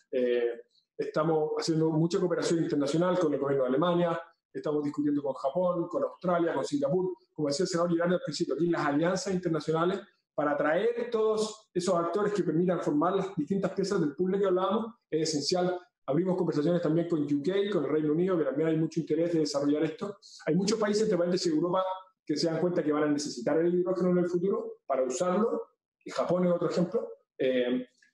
estamos haciendo mucha cooperación internacional con el gobierno de Alemania, estamos discutiendo con Japón, con Australia, con Singapur. Como decía el senador Girardi al principio, aquí las alianzas internacionales para atraer todos esos actores que permitan formar las distintas piezas del puzzle que hablábamos es esencial. Abrimos conversaciones también con UK, con el Reino Unido, que también hay mucho interés de desarrollar esto. Hay muchos países, entre paréntesis, de Europa que se dan cuenta que van a necesitar el hidrógeno en el futuro para usarlo, y Japón es otro ejemplo,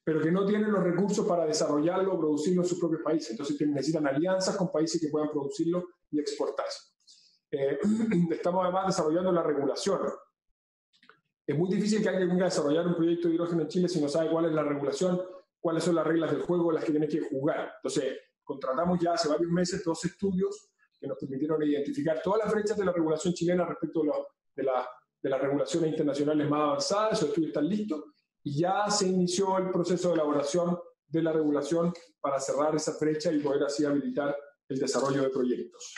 pero que no tienen los recursos para desarrollarlo o producirlo en sus propios países. Entonces necesitan alianzas con países que puedan producirlo y exportarse. Estamos además desarrollando la regulación. Es muy difícil que alguien venga a desarrollar un proyecto de hidrógeno en Chile si no sabe cuál es la regulación, cuáles son las reglas del juego en las que tiene que jugar. Entonces, contratamos ya hace varios meses 2 estudios que nos permitieron identificar todas las brechas de la regulación chilena respecto de las regulaciones internacionales más avanzadas. Esos estudios están listos y ya se inició el proceso de elaboración de la regulación para cerrar esa brecha y poder así habilitar el desarrollo de proyectos.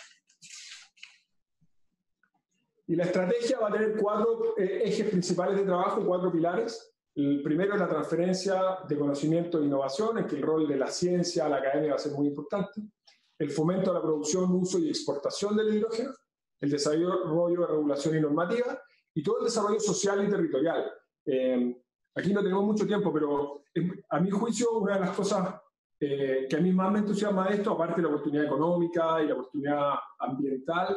Y la estrategia va a tener 4 ejes principales de trabajo, 4 pilares. El primero es la transferencia de conocimiento e innovación, en que el rol de la ciencia, la academia va a ser muy importante. El fomento a la producción, uso y exportación del hidrógeno. El desarrollo de regulación y normativa. Y todo el desarrollo social y territorial. Aquí no tenemos mucho tiempo, pero a mi juicio una de las cosas que a mí más me entusiasma de esto, aparte de la oportunidad económica y la oportunidad ambiental,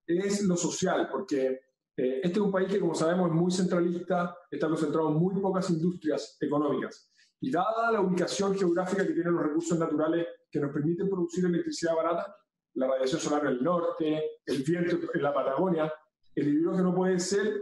es lo social, porque este es un país que, como sabemos, es muy centralista, está concentrado en muy pocas industrias económicas. Y dada la ubicación geográfica que tienen los recursos naturales que nos permiten producir electricidad barata, la radiación solar en el norte, el viento en la Patagonia, el hidrógeno puede ser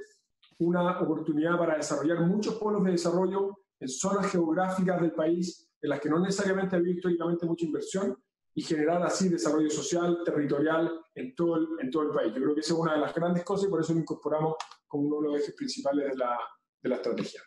una oportunidad para desarrollar muchos polos de desarrollo en zonas geográficas del país en las que no necesariamente ha habido históricamente mucha inversión y generar así desarrollo social, territorial en todo el país. Yo creo que esa es una de las grandes cosas y por eso lo incorporamos como uno de los ejes principales de la estrategia.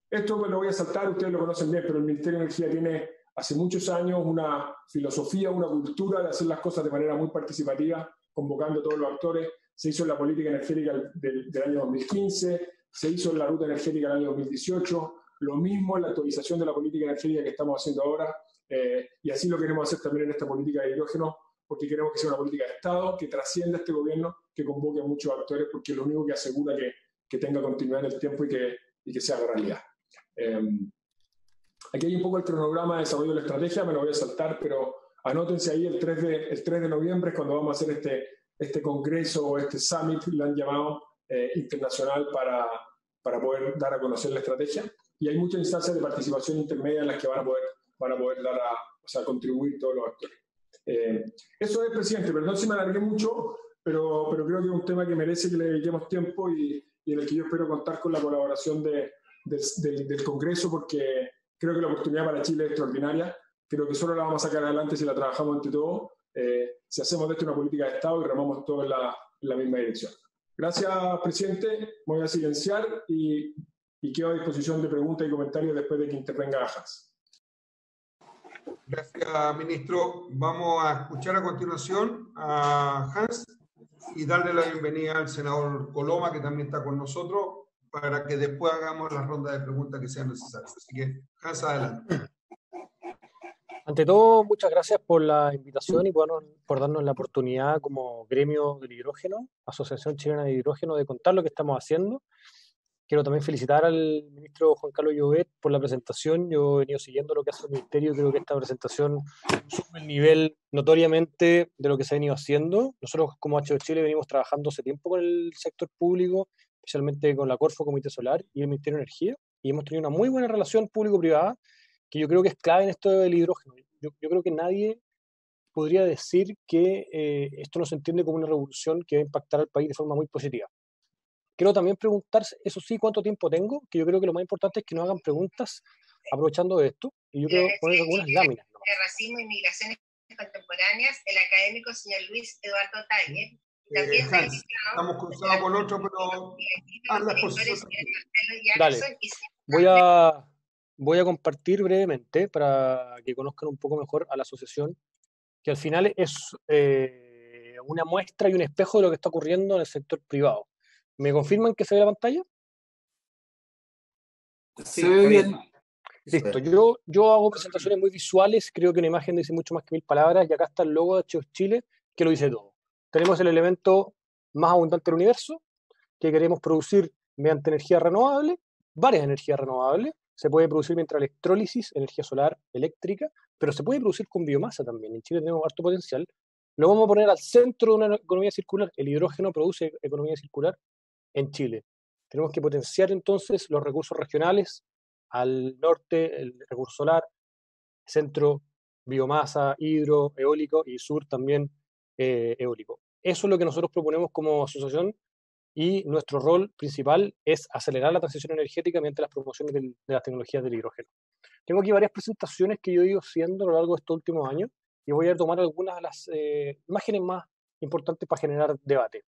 Esto me lo voy a saltar, ustedes lo conocen bien, pero el Ministerio de Energía tiene hace muchos años una filosofía, una cultura de hacer las cosas de manera muy participativa, convocando a todos los actores. Se hizo en la política energética del año 2015, se hizo en la ruta energética del año 2018, lo mismo en la actualización de la política energética que estamos haciendo ahora, y así lo queremos hacer también en esta política de hidrógeno, porque queremos que sea una política de Estado, que trascienda este gobierno, que convoque a muchos actores, porque es lo único que asegura que tenga continuidad en el tiempo y que se haga realidad. Aquí hay un poco el cronograma de desarrollo de la estrategia, me lo voy a saltar, pero anótense ahí el 3 de noviembre es cuando vamos a hacer este congreso o este summit, lo han llamado, internacional para poder dar a conocer la estrategia. Y hay muchas instancias de participación intermedia en las que van a poder contribuir todos los actores. Eso es, presidente, perdón si me alargué mucho, pero creo que es un tema que merece que le dediquemos tiempo y en el que yo espero contar con la colaboración del Congreso, porque creo que la oportunidad para Chile es extraordinaria. Creo que solo la vamos a sacar adelante si la trabajamos entre todos, si hacemos de esto una política de Estado y remamos todos en la misma dirección. Gracias, presidente. Me voy a silenciar y quedo a disposición de preguntas y comentarios después de que intervenga Hans. Gracias, ministro. Vamos a escuchar a continuación a Hans y darle la bienvenida al senador Coloma, que también está con nosotros, para que después hagamos la ronda de preguntas que sean necesarias. Así que, Hans, adelante. Ante todo, muchas gracias por la invitación y por darnos la oportunidad como gremio del hidrógeno, Asociación Chilena de Hidrógeno, de contar lo que estamos haciendo. Quiero también felicitar al ministro Juan Carlos Llobet por la presentación. Yo he venido siguiendo lo que hace el ministerio y creo que esta presentación sube el nivel notoriamente de lo que se ha venido haciendo. Nosotros como HO Chile venimos trabajando hace tiempo con el sector público, especialmente con la Corfo, Comité Solar y el Ministerio de Energía, y hemos tenido una muy buena relación público-privada que yo creo que es clave en esto del hidrógeno. Yo creo que nadie podría decir que esto no se entiende como una revolución que va a impactar al país de forma muy positiva. Quiero también preguntarse, eso sí, cuánto tiempo tengo, que yo creo que lo más importante es que nos hagan preguntas aprovechando de esto, y yo quiero poner algunas láminas. Racismo y migraciones contemporáneas, el académico señor Luis Eduardo Tagle. También estamos cruzados con otro, pero haz la exposición. Dale, voy a compartir brevemente para que conozcan un poco mejor a la asociación, que al final es una muestra y un espejo de lo que está ocurriendo en el sector privado. ¿Me confirman que se ve la pantalla? Sí, se ve bien. Listo, yo hago presentaciones muy visuales, creo que una imagen dice mucho más que 1000 palabras, y acá está el logo de HO Chile, que lo dice todo. Tenemos el elemento más abundante del universo, que queremos producir mediante energía renovable, varias energías renovables. Se puede producir mediante electrólisis, energía solar, eléctrica, pero se puede producir con biomasa también. En Chile tenemos harto potencial. Lo vamos a poner al centro de una economía circular. El hidrógeno produce economía circular en Chile. Tenemos que potenciar entonces los recursos regionales, al norte el recurso solar, centro biomasa, hidro, eólico, y sur también eólico. Eso es lo que nosotros proponemos como asociación, y nuestro rol principal es acelerar la transición energética mediante las promociones de las tecnologías del hidrógeno. Tengo aquí varias presentaciones que yo he ido haciendo a lo largo de estos últimos años, y voy a tomar algunas de las imágenes más importantes para generar debate.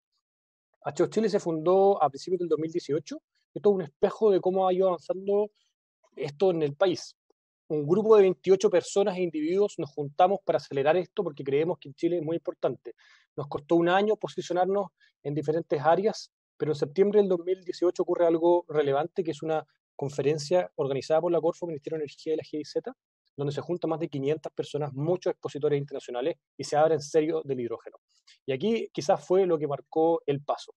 HO Chile se fundó a principios del 2018. Esto es un espejo de cómo ha ido avanzando esto en el país. Un grupo de 28 personas e individuos nos juntamos para acelerar esto porque creemos que en Chile es muy importante. Nos costó un año posicionarnos en diferentes áreas, pero en septiembre del 2018 ocurre algo relevante, que es una conferencia organizada por la Corfo, Ministerio de Energía y la GIZ, donde se juntan más de 500 personas, muchos expositores internacionales, y se habla en serio del hidrógeno. Y aquí quizás fue lo que marcó el paso.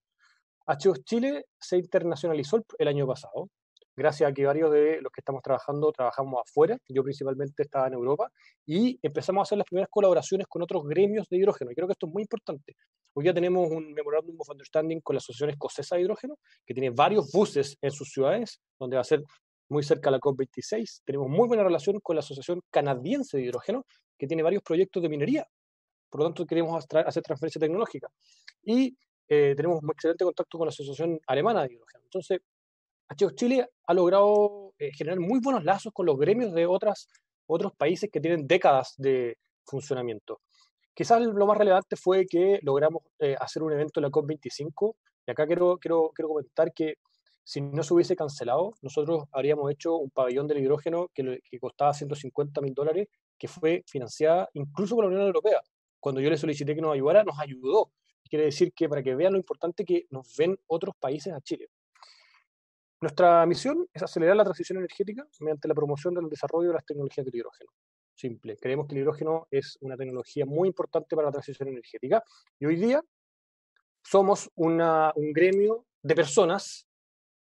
HO Chile se internacionalizó el año pasado, gracias a que varios de los que estamos trabajando trabajamos afuera. Yo principalmente estaba en Europa, y empezamos a hacer las primeras colaboraciones con otros gremios de hidrógeno, y creo que esto es muy importante. Hoy ya tenemos un Memorandum of Understanding con la Asociación Escocesa de Hidrógeno, que tiene varios buses en sus ciudades, donde va a ser muy cerca de la COP26. Tenemos muy buena relación con la Asociación Canadiense de Hidrógeno, que tiene varios proyectos de minería. Por lo tanto, queremos hacer transferencia tecnológica. Y tenemos un excelente contacto con la Asociación Alemana de Hidrógeno. Entonces, HEOS Chile ha logrado generar muy buenos lazos con los gremios de otros países que tienen décadas de funcionamiento. Quizás lo más relevante fue que logramos hacer un evento en la COP25, y acá quiero comentar que si no se hubiese cancelado, nosotros habríamos hecho un pabellón del hidrógeno que costaba $150.000, que fue financiada incluso por la Unión Europea. Cuando yo le solicité que nos ayudara, nos ayudó. Quiere decir que, para que vean lo importante que nos ven otros países a Chile. Nuestra misión es acelerar la transición energética mediante la promoción del desarrollo de las tecnologías del hidrógeno. Simple. Creemos que el hidrógeno es una tecnología muy importante para la transición energética, y hoy día somos un gremio de personas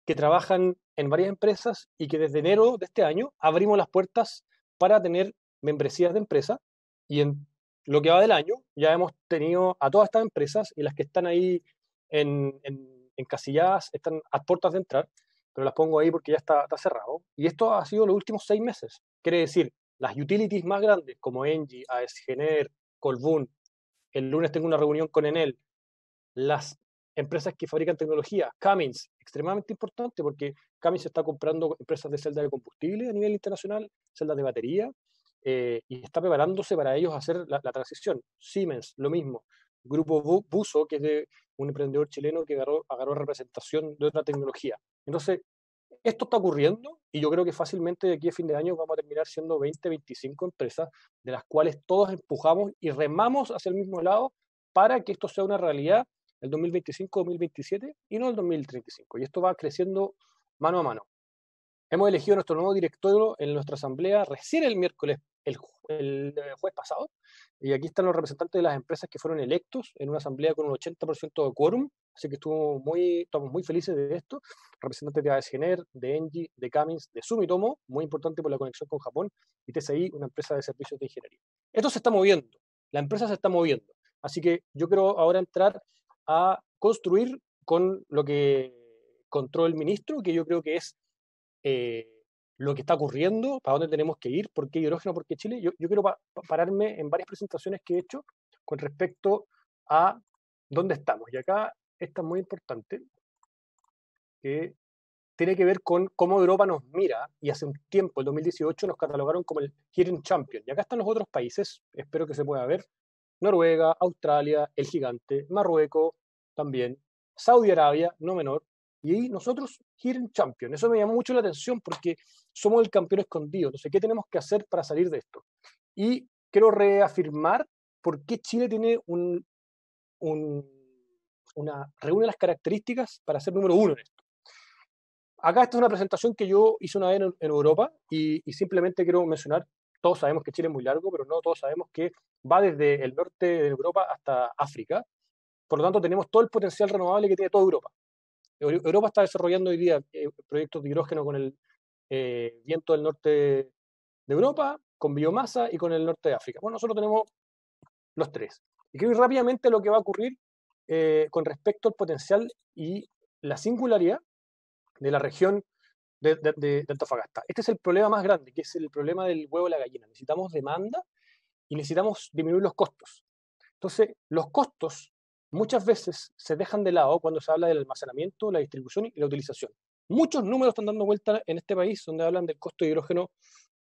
que trabajan en varias empresas y que desde enero de este año abrimos las puertas para tener membresías de empresa, y en lo que va del año ya hemos tenido a todas estas empresas, y las que están ahí encasilladas están a puertas de entrar, pero las pongo ahí porque ya está cerrado. Y esto ha sido los últimos 6 meses. Quiere decir, las utilities más grandes como Engie, AES Gener, Colbún, el lunes tengo una reunión con Enel, las empresas que fabrican tecnología, Cummins, extremadamente importante porque Cummins está comprando empresas de celdas de combustible a nivel internacional, celdas de batería, y está preparándose para ellos hacer la transición. Siemens, lo mismo. Grupo Buso, que es de un emprendedor chileno que agarró representación de otra tecnología. Entonces, esto está ocurriendo, y yo creo que fácilmente de aquí a fin de año vamos a terminar siendo 20, 25 empresas, de las cuales todos empujamos y remamos hacia el mismo lado para que esto sea una realidad el 2025-2027 y no el 2035. Y esto va creciendo mano a mano. Hemos elegido nuestro nuevo directorio en nuestra asamblea recién el miércoles, el jueves pasado, y aquí están los representantes de las empresas que fueron electos en una asamblea con un 80% de quórum, así que estamos muy felices de esto. Representantes de AES Gener, de Engie, de Cummins, de Sumitomo, muy importante por la conexión con Japón, y TCI, una empresa de servicios de ingeniería. Esto se está moviendo, la empresa se está moviendo, así que yo quiero ahora entrar a construir con lo que contó el ministro, que yo creo que es lo que está ocurriendo, para dónde tenemos que ir, por qué hidrógeno, por qué Chile. Yo quiero pararme en varias presentaciones que he hecho con respecto a dónde estamos. Y acá esta es muy importante, que tiene que ver con cómo Europa nos mira, y hace un tiempo, el 2018, nos catalogaron como el Hidden Champion. Y acá están los otros países, espero que se pueda ver: Noruega, Australia, el gigante, Marruecos también, Saudi Arabia, no menor, y nosotros Hidden Champion. Eso me llamó mucho la atención porque somos el campeón escondido. Entonces, ¿qué tenemos que hacer para salir de esto? Y quiero reafirmar por qué Chile tiene reúne las características para ser número 1 en esto. Acá esta es una presentación que yo hice una vez en Europa, y simplemente quiero mencionar, todos sabemos que Chile es muy largo, pero no todos sabemos que va desde el norte de Europa hasta África. Por lo tanto, tenemos todo el potencial renovable que tiene toda Europa. Europa está desarrollando hoy día proyectos de hidrógeno con el viento del norte de Europa, con biomasa, y con el norte de África. Bueno, nosotros tenemos los tres. Y quiero ir rápidamente a lo que va a ocurrir con respecto al potencial y la singularidad de la región de Antofagasta. Este es el problema más grande, que es el problema del huevo y la gallina. Necesitamos demanda y necesitamos disminuir los costos. Entonces, los costos muchas veces se dejan de lado cuando se habla del almacenamiento, la distribución y la utilización. Muchos números están dando vuelta en este país donde hablan del costo de hidrógeno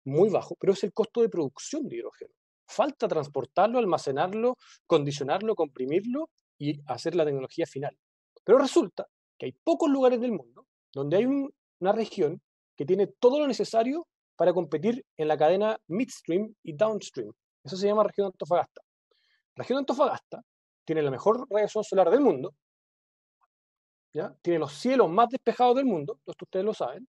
muy bajo, pero es el costo de producción de hidrógeno. Falta transportarlo, almacenarlo, condicionarlo, comprimirlo y hacer la tecnología final. Pero resulta que hay pocos lugares del mundo donde hay una región que tiene todo lo necesario para competir en la cadena midstream y downstream. Eso se llama región de Antofagasta. La región de Antofagasta tiene la mejor radiación solar del mundo, ¿ya? Tiene los cielos más despejados del mundo, esto ustedes lo saben.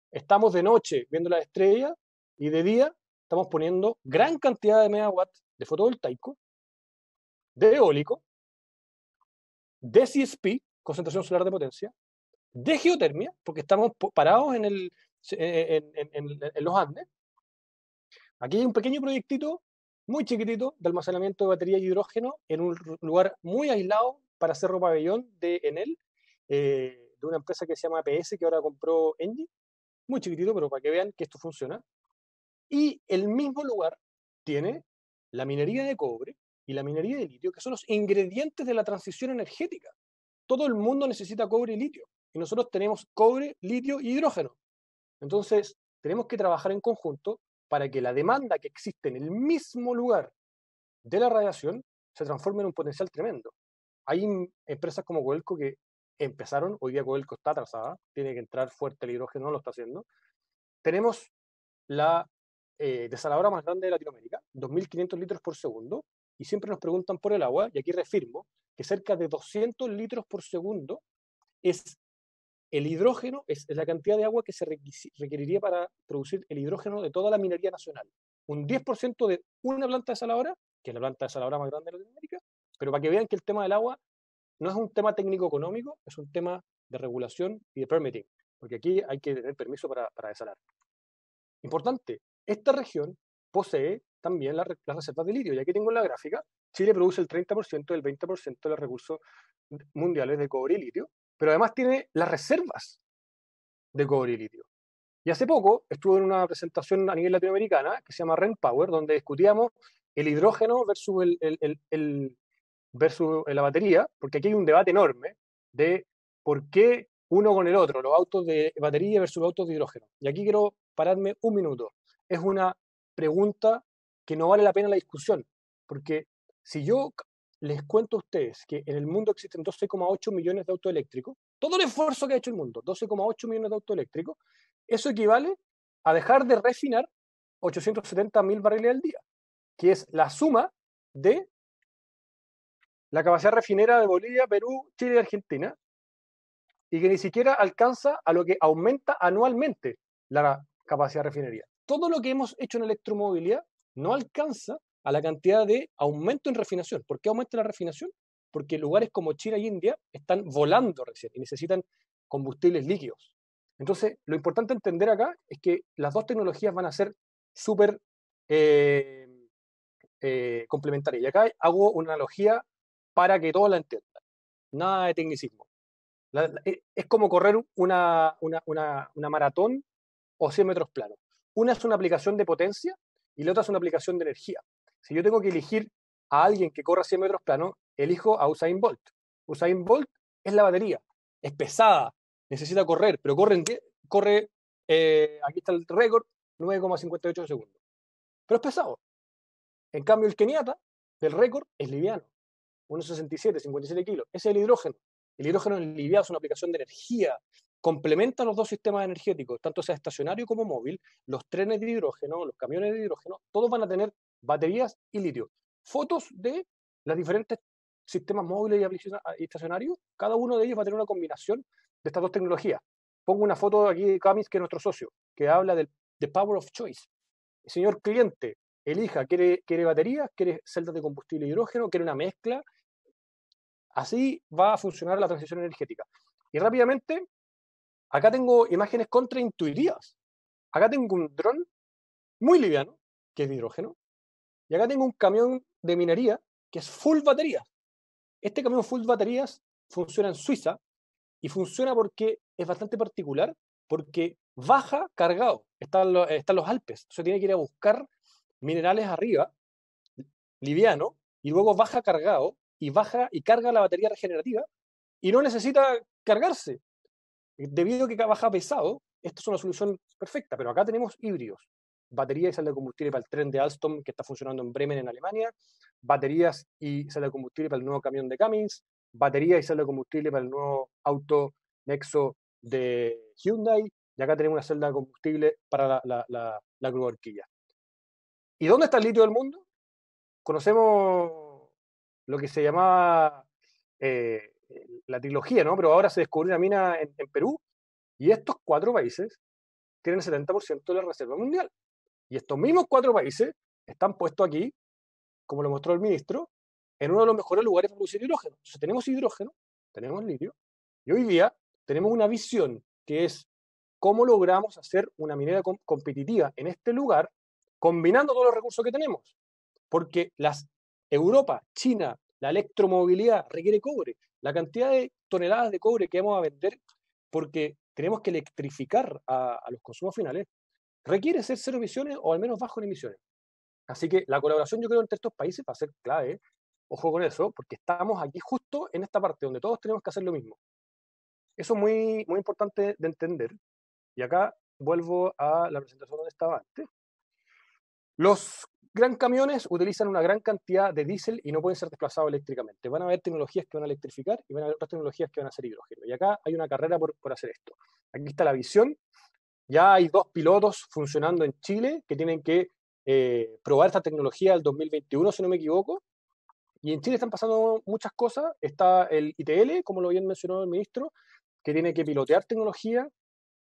Estamos de noche viendo las estrellas, y de día estamos poniendo gran cantidad de megawatts de fotovoltaico, de eólico, de CSP, concentración solar de potencia, de geotermia, porque estamos parados en los Andes. Aquí hay un pequeño proyectito, muy chiquitito, de almacenamiento de batería y hidrógeno en un lugar muy aislado para Cerro Pabellón de Enel, de una empresa que se llama APS, que ahora compró Engie. Muy chiquitito, pero para que vean que esto funciona. Y el mismo lugar tiene la minería de cobre, y la minería de litio, que son los ingredientes de la transición energética. Todo el mundo necesita cobre y litio, y nosotros tenemos cobre, litio y hidrógeno. Entonces, tenemos que trabajar en conjunto para que la demanda que existe en el mismo lugar de la radiación se transforme en un potencial tremendo. Hay empresas como Codelco que empezaron, hoy día Codelco está atrasada, tiene que entrar fuerte el hidrógeno, no lo está haciendo. Tenemos la desaladora más grande de Latinoamérica, 2.500 litros por segundo, y siempre nos preguntan por el agua, y aquí reafirmo que cerca de 200 litros por segundo es el hidrógeno, es la cantidad de agua que se requeriría para producir el hidrógeno de toda la minería nacional. Un 10% de una planta desaladora, que es la planta desaladora más grande de Latinoamérica, pero para que vean que el tema del agua no es un tema técnico-económico, es un tema de regulación y de permitting, porque aquí hay que tener permiso para desalar. Importante, esta región posee también las reservas de litio, y aquí tengo en la gráfica, Chile produce el 30% del 20% de los recursos mundiales de cobre y litio, pero además tiene las reservas de cobre y litio. Y hace poco estuve en una presentación a nivel latinoamericana que se llama Ren Power, donde discutíamos el hidrógeno versus la batería, porque aquí hay un debate enorme de por qué uno con el otro, los autos de batería versus los autos de hidrógeno. Y aquí quiero pararme un minuto. Es una pregunta que no vale la pena la discusión, porque si yo les cuento a ustedes que en el mundo existen 12,8 millones de autos eléctricos, todo el esfuerzo que ha hecho el mundo, 12,8 millones de autos eléctricos, eso equivale a dejar de refinar 870.000 barriles al día, que es la suma de la capacidad refinera de Bolivia, Perú, Chile y Argentina, y que ni siquiera alcanza a lo que aumenta anualmente la capacidad de refinería. Todo lo que hemos hecho en electromovilidad no alcanza a la cantidad de aumento en refinación. ¿Por qué aumenta la refinación? Porque lugares como China y India están volando recién y necesitan combustibles líquidos. Entonces, lo importante entender acá es que las dos tecnologías van a ser súper complementarias. Y acá hago una analogía para que todos la entiendan. Nada de tecnicismo. Es como correr una maratón o 100 metros planos. Una es una aplicación de potencia y la otra es una aplicación de energía. Si yo tengo que elegir a alguien que corra 100 metros planos, elijo a Usain Bolt. Usain Bolt es la batería. Es pesada, necesita correr, pero corre aquí está el récord, 9,58 segundos. Pero es pesado. En cambio, el keniata del récord es liviano. 1,67, 57 kilos. Ese es el hidrógeno. El hidrógeno es liviano, es una aplicación de energía. Complementa los dos sistemas energéticos, tanto sea estacionario como móvil. Los trenes de hidrógeno, los camiones de hidrógeno, todos van a tener baterías y litio. Fotos de los diferentes sistemas móviles y estacionarios. Cada uno de ellos va a tener una combinación de estas dos tecnologías. Pongo una foto aquí de Camis, que es nuestro socio, que habla del the power of choice. El señor cliente, elija, quiere baterías, quiere celdas de combustible hidrógeno, quiere una mezcla. Así va a funcionar la transición energética. Y rápidamente, acá tengo imágenes contraintuitivas. Acá tengo un dron muy liviano, que es de hidrógeno, y acá tengo un camión de minería, que es full baterías. Este camión full baterías funciona en Suiza, y funciona porque es bastante particular, porque baja cargado. Están los Alpes, se tiene que ir a buscar minerales arriba, liviano, y luego baja cargado, y baja y carga la batería regenerativa, y no necesita cargarse. Debido a que baja pesado, esta es una solución perfecta, pero acá tenemos híbridos. Batería y celda de combustible para el tren de Alstom que está funcionando en Bremen, en Alemania, baterías y celda de combustible para el nuevo camión de Cummins, batería y celda de combustible para el nuevo auto Nexo de Hyundai, y acá tenemos una celda de combustible para la grúa horquilla. ¿Y dónde está el litio del mundo? Conocemos lo que se llamaba la trilogía, ¿no? Pero ahora se descubrió una mina en Perú, y estos 4 países tienen el 70% de la reserva mundial. Y estos mismos 4 países están puestos aquí, como lo mostró el ministro, en uno de los mejores lugares para producir hidrógeno. Entonces tenemos hidrógeno, tenemos litio, y hoy día tenemos una visión que es cómo logramos hacer una minera competitiva en este lugar, combinando todos los recursos que tenemos. Porque Europa, China, la electromovilidad requiere cobre. La cantidad de toneladas de cobre que vamos a vender, porque tenemos que electrificar a los consumos finales, requiere ser cero emisiones o al menos bajo en emisiones. Así que la colaboración, yo creo, entre estos países va a ser clave. Ojo con eso, porque estamos aquí justo en esta parte donde todos tenemos que hacer lo mismo. Eso es muy, muy importante de entender. Y acá vuelvo a la presentación donde estaba antes. Los gran camiones utilizan una gran cantidad de diésel y no pueden ser desplazados eléctricamente. Van a haber tecnologías que van a electrificar y van a haber otras tecnologías que van a ser hidrógeno. Y acá hay una carrera por hacer esto. Aquí está la visión. Ya hay 2 pilotos funcionando en Chile que tienen que probar esta tecnología el 2021, si no me equivoco. Y en Chile están pasando muchas cosas. Está el ITL, como lo bien mencionó el ministro, que tiene que pilotear tecnología.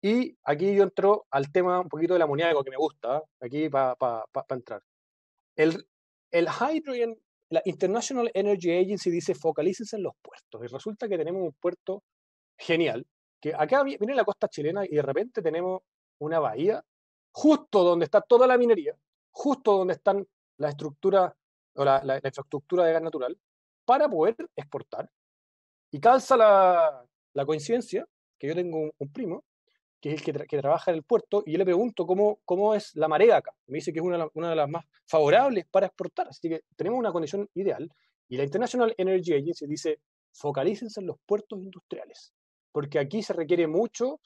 Y aquí yo entro al tema un poquito del amoníaco, que me gusta, aquí para entrar. El Hydrogen, la International Energy Agency dice focalícense en los puertos. Y resulta que tenemos un puerto genial, que acá viene la costa chilena y de repente tenemos una bahía justo donde está toda la minería, justo donde están las estructuras o la infraestructura de gas natural, para poder exportar. Y calza la coincidencia que yo tengo un primo que es el que trabaja en el puerto, y yo le pregunto cómo es la marea acá. Me dice que es una de las más favorables para exportar, así que tenemos una condición ideal. Y la International Energy Agency dice, focalícense en los puertos industriales, porque aquí se requiere mucho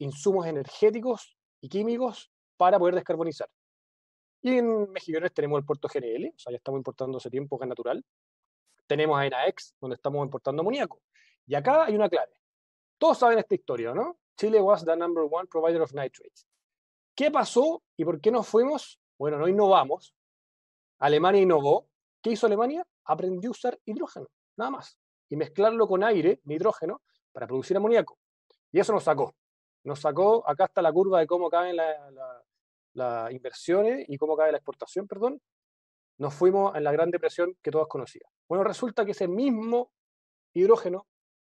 insumos energéticos y químicos para poder descarbonizar. Y en Mejillones tenemos el puerto GNL, o sea, ya estamos importando hace tiempo gas natural. Tenemos a ENAEX, donde estamos importando amoníaco. Y acá hay una clave. Todos saben esta historia, ¿no? Chile was the number 1 provider of nitrates. ¿Qué pasó y por qué nos fuimos? Bueno, no innovamos. Alemania innovó. ¿Qué hizo Alemania? Aprendió a usar hidrógeno, nada más. Y mezclarlo con aire, nitrógeno, para producir amoníaco. Y eso nos sacó. Acá está la curva de cómo caen las inversiones y cómo cae la exportación, perdón. Nos fuimos en la Gran Depresión que todos conocían. Bueno, resulta que ese mismo hidrógeno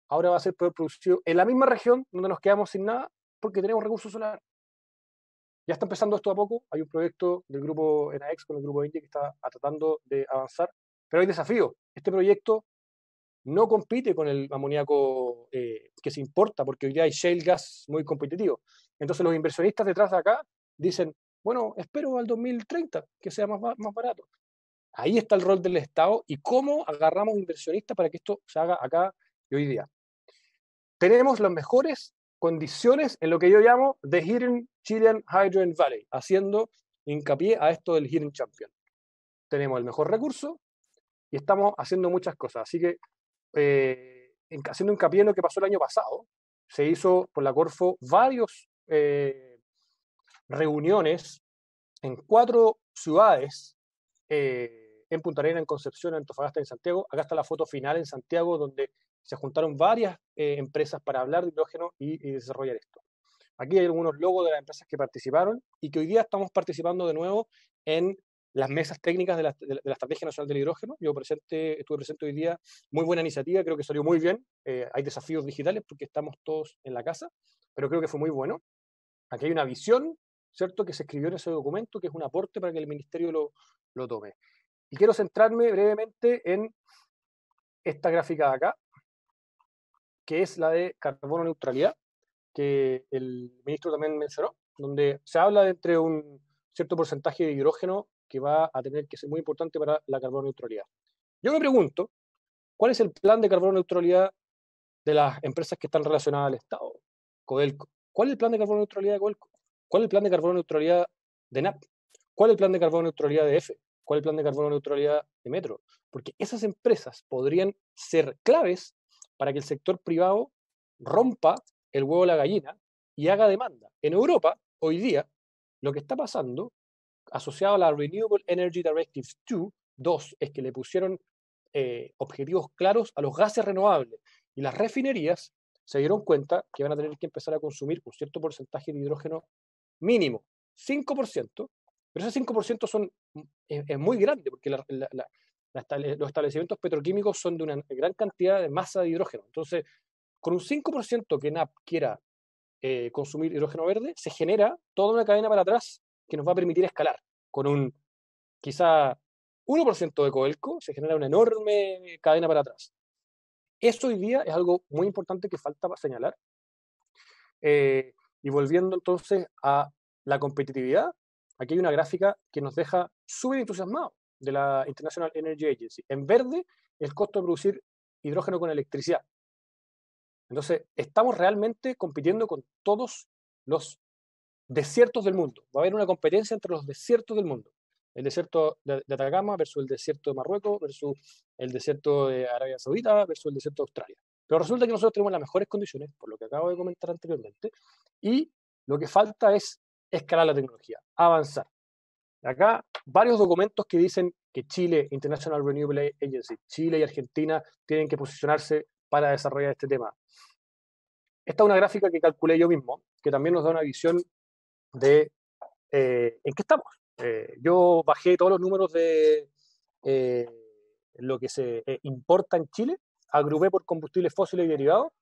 ahora va a ser producido en la misma región donde nos quedamos sin nada porque tenemos recursos solares. Ya está empezando esto a poco. Hay un proyecto del grupo ENAEX con el grupo India que está tratando de avanzar, pero hay desafío. Este proyecto no compite con el amoníaco que se importa porque hoy día hay shale gas muy competitivo. Entonces los inversionistas detrás de acá dicen, bueno, espero al 2030 que sea más barato. Ahí está el rol del Estado y cómo agarramos inversionistas para que esto se haga acá y hoy día. Tenemos las mejores condiciones en lo que yo llamo The Hidden Chilean Hydrogen Valley, haciendo hincapié a esto del Hidden Champion. Tenemos el mejor recurso y estamos haciendo muchas cosas. Así que, haciendo hincapié en lo que pasó el año pasado, se hizo por la Corfo varios reuniones en 4 ciudades, en Punta Arenas, en Concepción, en Antofagasta, en Santiago. Acá está la foto final en Santiago, donde se juntaron varias empresas para hablar de hidrógeno y desarrollar esto. Aquí hay algunos logos de las empresas que participaron y que hoy día estamos participando de nuevo en las mesas técnicas de la Estrategia Nacional del Hidrógeno. Yo estuve presente hoy día, muy buena iniciativa, creo que salió muy bien. Hay desafíos digitales porque estamos todos en la casa, pero creo que fue muy bueno. Aquí hay una visión, ¿cierto?, que se escribió en ese documento, que es un aporte para que el Ministerio lo tome. Y quiero centrarme brevemente en esta gráfica de acá, que es la de carbono neutralidad, que el ministro también mencionó, donde se habla de entre un cierto porcentaje de hidrógeno que va a tener que ser muy importante para la carbono neutralidad. Yo me pregunto, ¿cuál es el plan de carbono neutralidad de las empresas que están relacionadas al Estado? Codelco. ¿Cuál es el plan de carbono neutralidad de Codelco? ¿Cuál es el plan de carbono neutralidad de NAP? ¿Cuál es el plan de carbono neutralidad de EFE? ¿Cuál es el plan de carbono neutralidad de Metro? Porque esas empresas podrían ser claves para que el sector privado rompa el huevo de la gallina y haga demanda. En Europa, hoy día, lo que está pasando, asociado a la Renewable Energy Directive 2, es que le pusieron objetivos claros a los gases renovables. Y las refinerías se dieron cuenta que van a tener que empezar a consumir un cierto porcentaje de hidrógeno mínimo, 5%, pero ese 5% es muy grande, porque los establecimientos petroquímicos son de una gran cantidad de masa de hidrógeno. Entonces, con un 5% que NAP quiera consumir hidrógeno verde, se genera toda una cadena para atrás que nos va a permitir escalar. Con un quizá 1% de Codelco, se genera una enorme cadena para atrás. Eso hoy día es algo muy importante que falta señalar. Y volviendo entonces a la competitividad, aquí hay una gráfica que nos deja súper entusiasmados de la International Energy Agency. En verde, el costo de producir hidrógeno con electricidad. Entonces, estamos realmente compitiendo con todos los desiertos del mundo. Va a haber una competencia entre los desiertos del mundo. El desierto de Atacama versus el desierto de Marruecos, versus el desierto de Arabia Saudita, versus el desierto de Australia. Pero resulta que nosotros tenemos las mejores condiciones, por lo que acabo de comentar anteriormente, y lo que falta es escalar la tecnología, avanzar. Acá varios documentos que dicen que Chile, International Renewable Agency, Chile y Argentina tienen que posicionarse para desarrollar este tema. Esta es una gráfica que calculé yo mismo, que también nos da una visión de en qué estamos. Yo bajé todos los números de lo que se importa en Chile, agrupé por combustibles fósiles y derivados,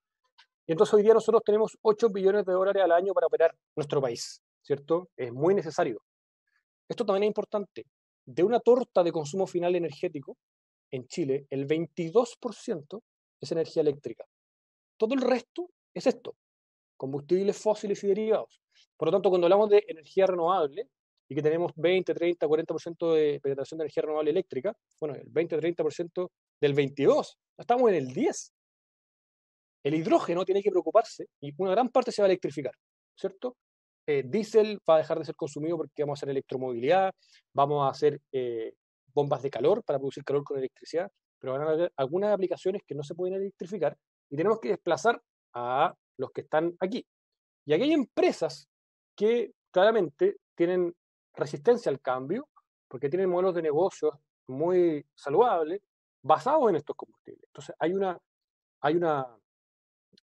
y entonces hoy día nosotros tenemos 8 billones de dólares al año para operar nuestro país, ¿cierto? Es muy necesario. Esto también es importante. De una torta de consumo final energético, en Chile, el 22% es energía eléctrica. Todo el resto es esto, combustibles fósiles y derivados. Por lo tanto, cuando hablamos de energía renovable y que tenemos 20, 30, 40% de penetración de energía renovable eléctrica, bueno, el 20, 30% del 22, estamos en el 10. El hidrógeno tiene que preocuparse y una gran parte se va a electrificar, ¿cierto? Diésel va a dejar de ser consumido porque vamos a hacer electromovilidad, vamos a hacer bombas de calor para producir calor con electricidad, pero van a haber algunas aplicaciones que no se pueden electrificar y tenemos que desplazar a los que están aquí. Y aquí hay empresas que claramente tienen resistencia al cambio porque tienen modelos de negocios muy saludables basados en estos combustibles. Entonces hay una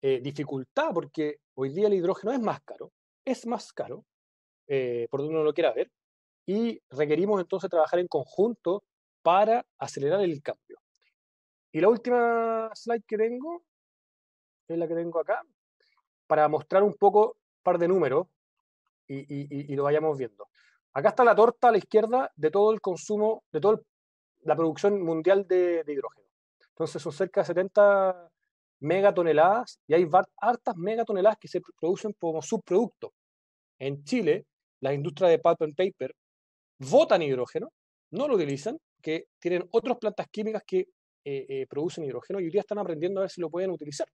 dificultad porque hoy día el hidrógeno es más caro, por donde uno lo quiera ver, y requerimos entonces trabajar en conjunto para acelerar el cambio. Y la última slide que tengo, es la que tengo acá, para mostrar un poco un par de números y lo vayamos viendo. Acá está la torta a la izquierda de todo el consumo, de toda la producción mundial de hidrógeno. Entonces son cerca de 70 megatoneladas y hay hartas megatoneladas que se producen como subproductos. En Chile, las industrias de pulp and paper botan hidrógeno, no lo utilizan, que tienen otras plantas químicas que producen hidrógeno y hoy día están aprendiendo a ver si lo pueden utilizar.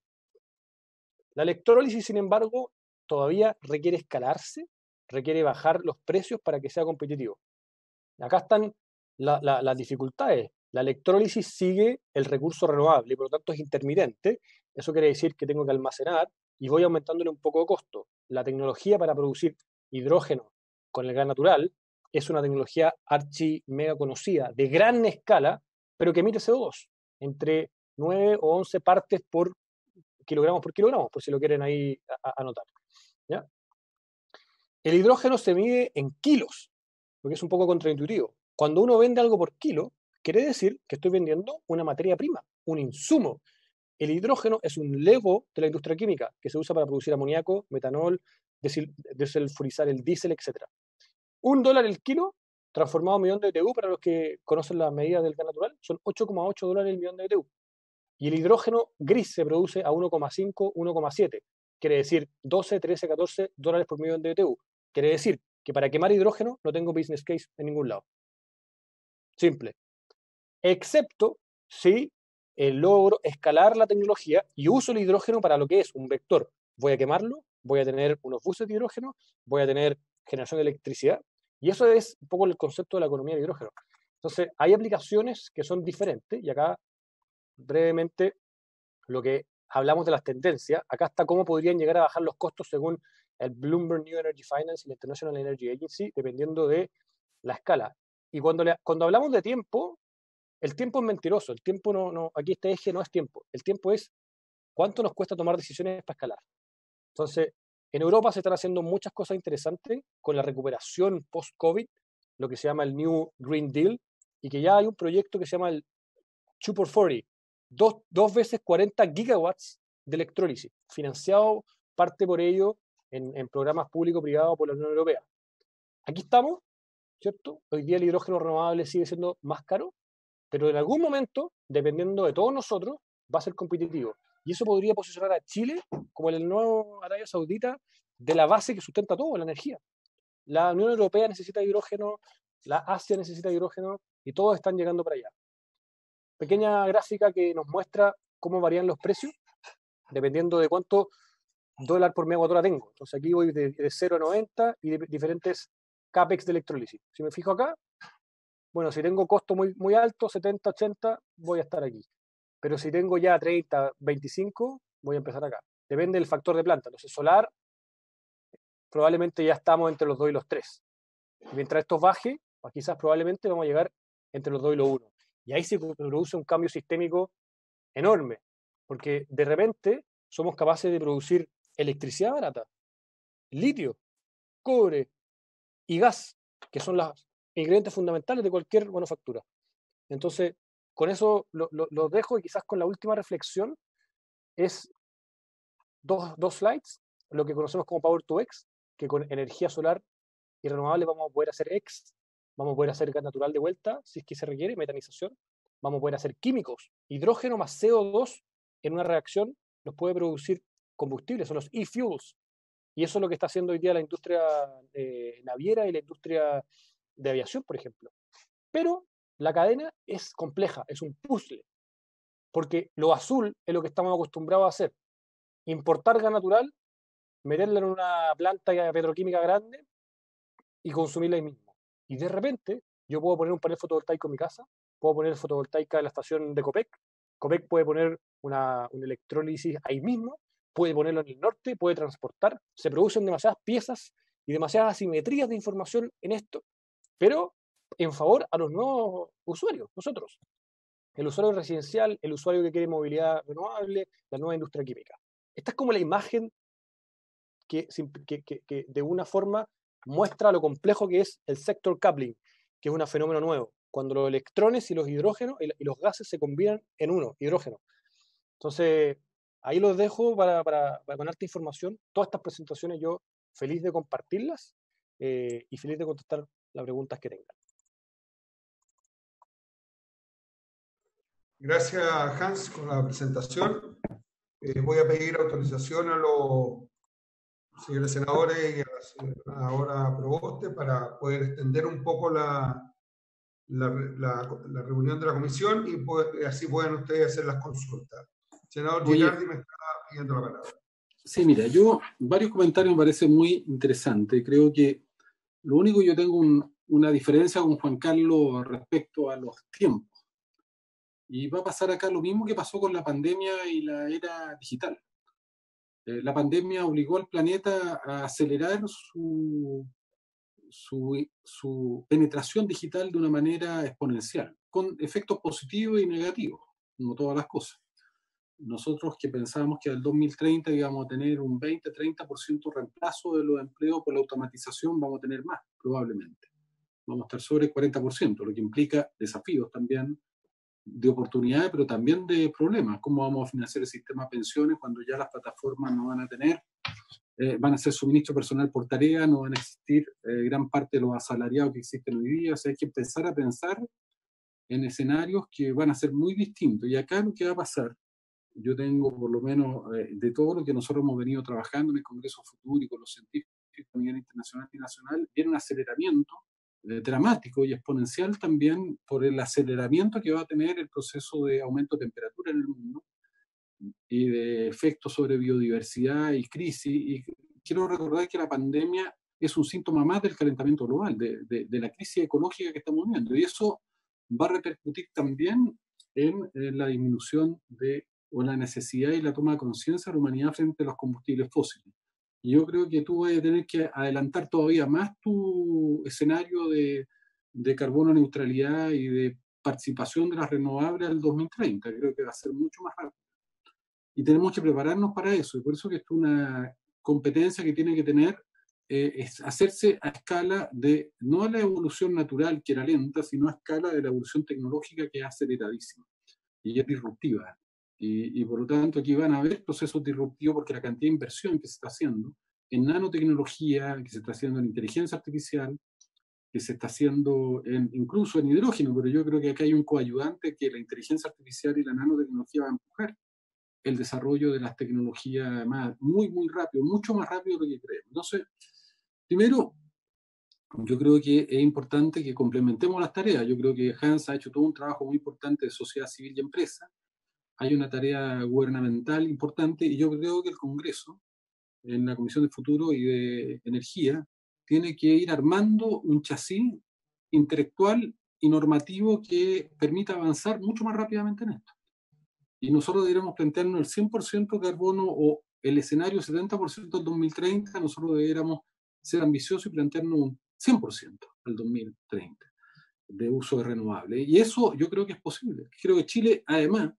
La electrólisis, sin embargo, todavía requiere escalarse, requiere bajar los precios para que sea competitivo. Acá están las dificultades. La electrólisis sigue el recurso renovable y por lo tanto es intermitente. Eso quiere decir que tengo que almacenar y voy aumentándole un poco de costo. La tecnología para producir hidrógeno con el gas natural es una tecnología archi mega conocida, de gran escala, pero que emite CO2 entre 9 o 11 partes por kilogramos, por si lo quieren ahí anotar. ¿Ya? El hidrógeno se mide en kilos, porque es un poco contraintuitivo. Cuando uno vende algo por kilo, quiere decir que estoy vendiendo una materia prima, un insumo. El hidrógeno es un lego de la industria química que se usa para producir amoníaco, metanol, desulfurizar el diésel, etc. $1 el kilo, transformado en millón de BTU, para los que conocen las medidas del gas natural, son 8,8 dólares el millón de BTU. Y el hidrógeno gris se produce a 1,5, 1,7. Quiere decir 12, 13, 14 dólares por millón de BTU. Quiere decir que para quemar hidrógeno no tengo business case en ningún lado. Simple. Excepto si logro escalar la tecnología y uso el hidrógeno para lo que es un vector. Voy a quemarlo, voy a tener unos buses de hidrógeno, voy a tener generación de electricidad. Y eso es un poco el concepto de la economía del hidrógeno. Entonces, hay aplicaciones que son diferentes y acá brevemente lo que hablamos de las tendencias. Acá está cómo podrían llegar a bajar los costos según el Bloomberg New Energy Finance y la International Energy Agency, dependiendo de la escala. Y cuando hablamos de tiempo, el tiempo es mentiroso. El tiempo aquí este eje no es tiempo. El tiempo es cuánto nos cuesta tomar decisiones para escalar. Entonces, en Europa se están haciendo muchas cosas interesantes con la recuperación post-COVID, lo que se llama el New Green Deal, y que ya hay un proyecto que se llama el 2x40, dos veces 40 gigawatts de electrólisis, financiado parte por ello en programas público-privados por la Unión Europea. Aquí estamos, ¿cierto? Hoy día el hidrógeno renovable sigue siendo más caro, pero en algún momento, dependiendo de todos nosotros, va a ser competitivo. Y eso podría posicionar a Chile como el nuevo Arabia Saudita de la base que sustenta todo, la energía. La Unión Europea necesita hidrógeno, la Asia necesita hidrógeno y todos están llegando para allá. Pequeña gráfica que nos muestra cómo varían los precios dependiendo de cuánto dólar por megawatt hora tengo. Entonces aquí voy de 0 a 90 y de diferentes CAPEX de electrólisis. Si me fijo acá, bueno, si tengo costo muy alto, 70, 80, voy a estar aquí. Pero si tengo ya 30, 25, voy a empezar acá. Depende del factor de planta. Entonces solar, probablemente ya estamos entre los 2 y los 3. Y mientras esto baje, pues quizás probablemente vamos a llegar entre los 2 y los 1. Y ahí se produce un cambio sistémico enorme, porque de repente somos capaces de producir electricidad barata, litio, cobre y gas, que son los ingredientes fundamentales de cualquier manufactura. Entonces, con eso lo dejo y quizás con la última reflexión es dos slides, lo que conocemos como Power to X, que con energía solar y renovable vamos a poder hacer X, vamos a poder hacer gas natural de vuelta, si es que se requiere, metanización, vamos a poder hacer químicos, hidrógeno más CO2 en una reacción nos puede producir combustibles, son los e-fuels, y eso es lo que está haciendo hoy día la industria naviera y la industria de aviación, por ejemplo. Pero la cadena es compleja, es un puzzle, porque lo azul es lo que estamos acostumbrados a hacer, importar gas natural, meterla en una planta petroquímica grande y consumirla ahí mismo. Y de repente yo puedo poner un panel fotovoltaico en mi casa, puedo poner fotovoltaica en la estación de Copec, Copec puede poner una electrólisis ahí mismo, puede ponerlo en el norte, puede transportar, se producen demasiadas piezas y demasiadas asimetrías de información en esto, pero en favor a los nuevos usuarios, nosotros. El usuario residencial, el usuario que quiere movilidad renovable, la nueva industria química. Esta es como la imagen que de una forma muestra lo complejo que es el sector coupling, que es un fenómeno nuevo, cuando los electrones y los hidrógenos y los gases se combinan en uno, hidrógeno. Entonces, ahí los dejo para ganarte información. Todas estas presentaciones yo feliz de compartirlas y feliz de contestar las preguntas que tengan. Gracias, Hans, con la presentación. Voy a pedir autorización a los señores senadores y a la senadora Proboste para poder extender un poco la reunión de la comisión y así pueden ustedes hacer las consultas. Senador Girardi me está pidiendo la palabra. Sí, mira, varios comentarios me parecen muy interesantes. Creo que lo único que yo tengo una diferencia con Juan Carlos respecto a los tiempos. Y va a pasar acá lo mismo que pasó con la pandemia y la era digital. La pandemia obligó al planeta a acelerar su penetración digital de una manera exponencial, con efectos positivos y negativos, como todas las cosas. Nosotros que pensábamos que al 2030 íbamos a tener un 20-30% reemplazo de los empleos por la automatización, vamos a tener más, probablemente. Vamos a estar sobre el 40%, lo que implica desafíos también de oportunidades, pero también de problemas. ¿Cómo vamos a financiar el sistema de pensiones cuando ya las plataformas no van a tener, van a ser suministro personal por tarea, no van a existir gran parte de los asalariados que existen hoy día? O sea, hay que empezar a pensar en escenarios que van a ser muy distintos. Y acá lo que va a pasar, yo tengo por lo menos de todo lo que nosotros hemos venido trabajando en el Congreso Futuro y con los científicos a nivel internacional y nacional, viene un aceleramiento dramático y exponencial también por el aceleramiento que va a tener el proceso de aumento de temperatura en el mundo y de efectos sobre biodiversidad y crisis. Y quiero recordar que la pandemia es un síntoma más del calentamiento global, de la crisis ecológica que estamos viviendo. Y eso va a repercutir también en la disminución o la necesidad y la toma de conciencia de la humanidad frente a los combustibles fósiles. Y yo creo que tú vas a tener que adelantar todavía más tu escenario de carbono neutralidad y de participación de las renovables al 2030. Creo que va a ser mucho más rápido. Y tenemos que prepararnos para eso. Y por eso que esto es una competencia que tiene que tener, es hacerse a escala de, no la evolución natural que era lenta, sino a escala de la evolución tecnológica que es aceleradísima y es disruptiva. Y por lo tanto aquí van a haber procesos disruptivos porque la cantidad de inversión que se está haciendo en nanotecnología, que se está haciendo en inteligencia artificial, que se está haciendo incluso en hidrógeno, pero yo creo que acá hay un coayudante que la inteligencia artificial y la nanotecnología va a empujar el desarrollo de las tecnologías más, muy, muy rápido, mucho más rápido de lo que creemos. Entonces, primero, yo creo que es importante que complementemos las tareas. Yo creo que Hans ha hecho todo un trabajo muy importante de sociedad civil y empresa. Hay una tarea gubernamental importante y yo creo que el Congreso, en la Comisión de Futuro y de Energía, tiene que ir armando un chasis intelectual y normativo que permita avanzar mucho más rápidamente en esto. Y nosotros deberíamos plantearnos el 100% carbono o el escenario 70% al 2030, nosotros deberíamos ser ambiciosos y plantearnos un 100% al 2030 de uso de renovables. Y eso yo creo que es posible. Creo que Chile, además,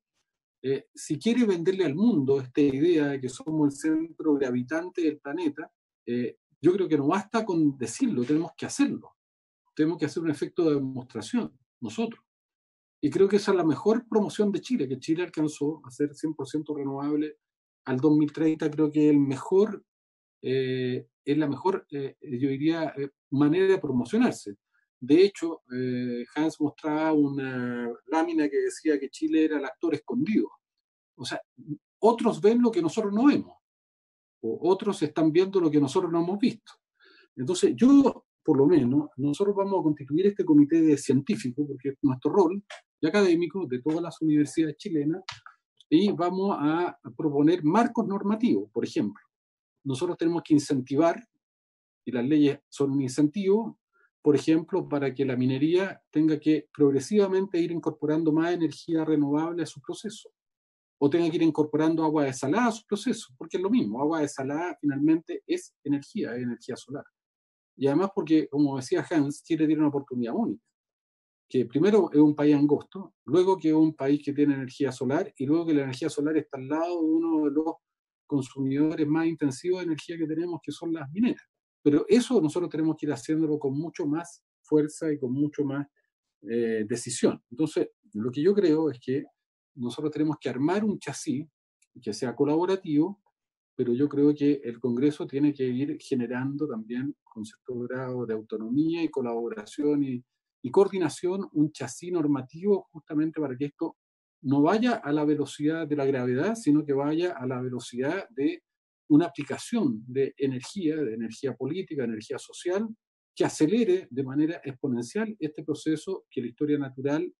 si quiere venderle al mundo esta idea de que somos el centro gravitante del planeta, yo creo que no basta con decirlo, tenemos que hacerlo. Tenemos que hacer un efecto de demostración, nosotros. Y creo que esa es la mejor promoción de Chile, que Chile alcanzó a ser 100% renovable al 2030. Creo que es la mejor, yo diría, manera de promocionarse. De hecho, Hans mostraba una lámina que decía que Chile era el actor escondido. O sea, otros ven lo que nosotros no vemos, o otros están viendo lo que nosotros no hemos visto. Entonces, yo, por lo menos, nosotros vamos a constituir este comité de científicos, porque es nuestro rol, y académicos de todas las universidades chilenas, y vamos a proponer marcos normativos. Por ejemplo, nosotros tenemos que incentivar, y las leyes son un incentivo, por ejemplo, para que la minería tenga que progresivamente ir incorporando más energía renovable a su proceso, o tenga que ir incorporando agua desalada a su proceso, porque es lo mismo, agua desalada finalmente es energía solar. Y además porque, como decía Hans, Chile tiene una oportunidad única, que primero es un país angosto, luego que es un país que tiene energía solar, y luego que la energía solar está al lado de uno de los consumidores más intensivos de energía que tenemos, que son las mineras. Pero eso nosotros tenemos que ir haciéndolo con mucho más fuerza y con mucho más decisión. Entonces, lo que yo creo es que nosotros tenemos que armar un chasis que sea colaborativo, pero yo creo que el Congreso tiene que ir generando también, con cierto grado de autonomía y colaboración y coordinación, un chasis normativo justamente para que esto no vaya a la velocidad de la gravedad, sino que vaya a la velocidad de una aplicación de energía política, de energía social, que acelere de manera exponencial este proceso que la historia natural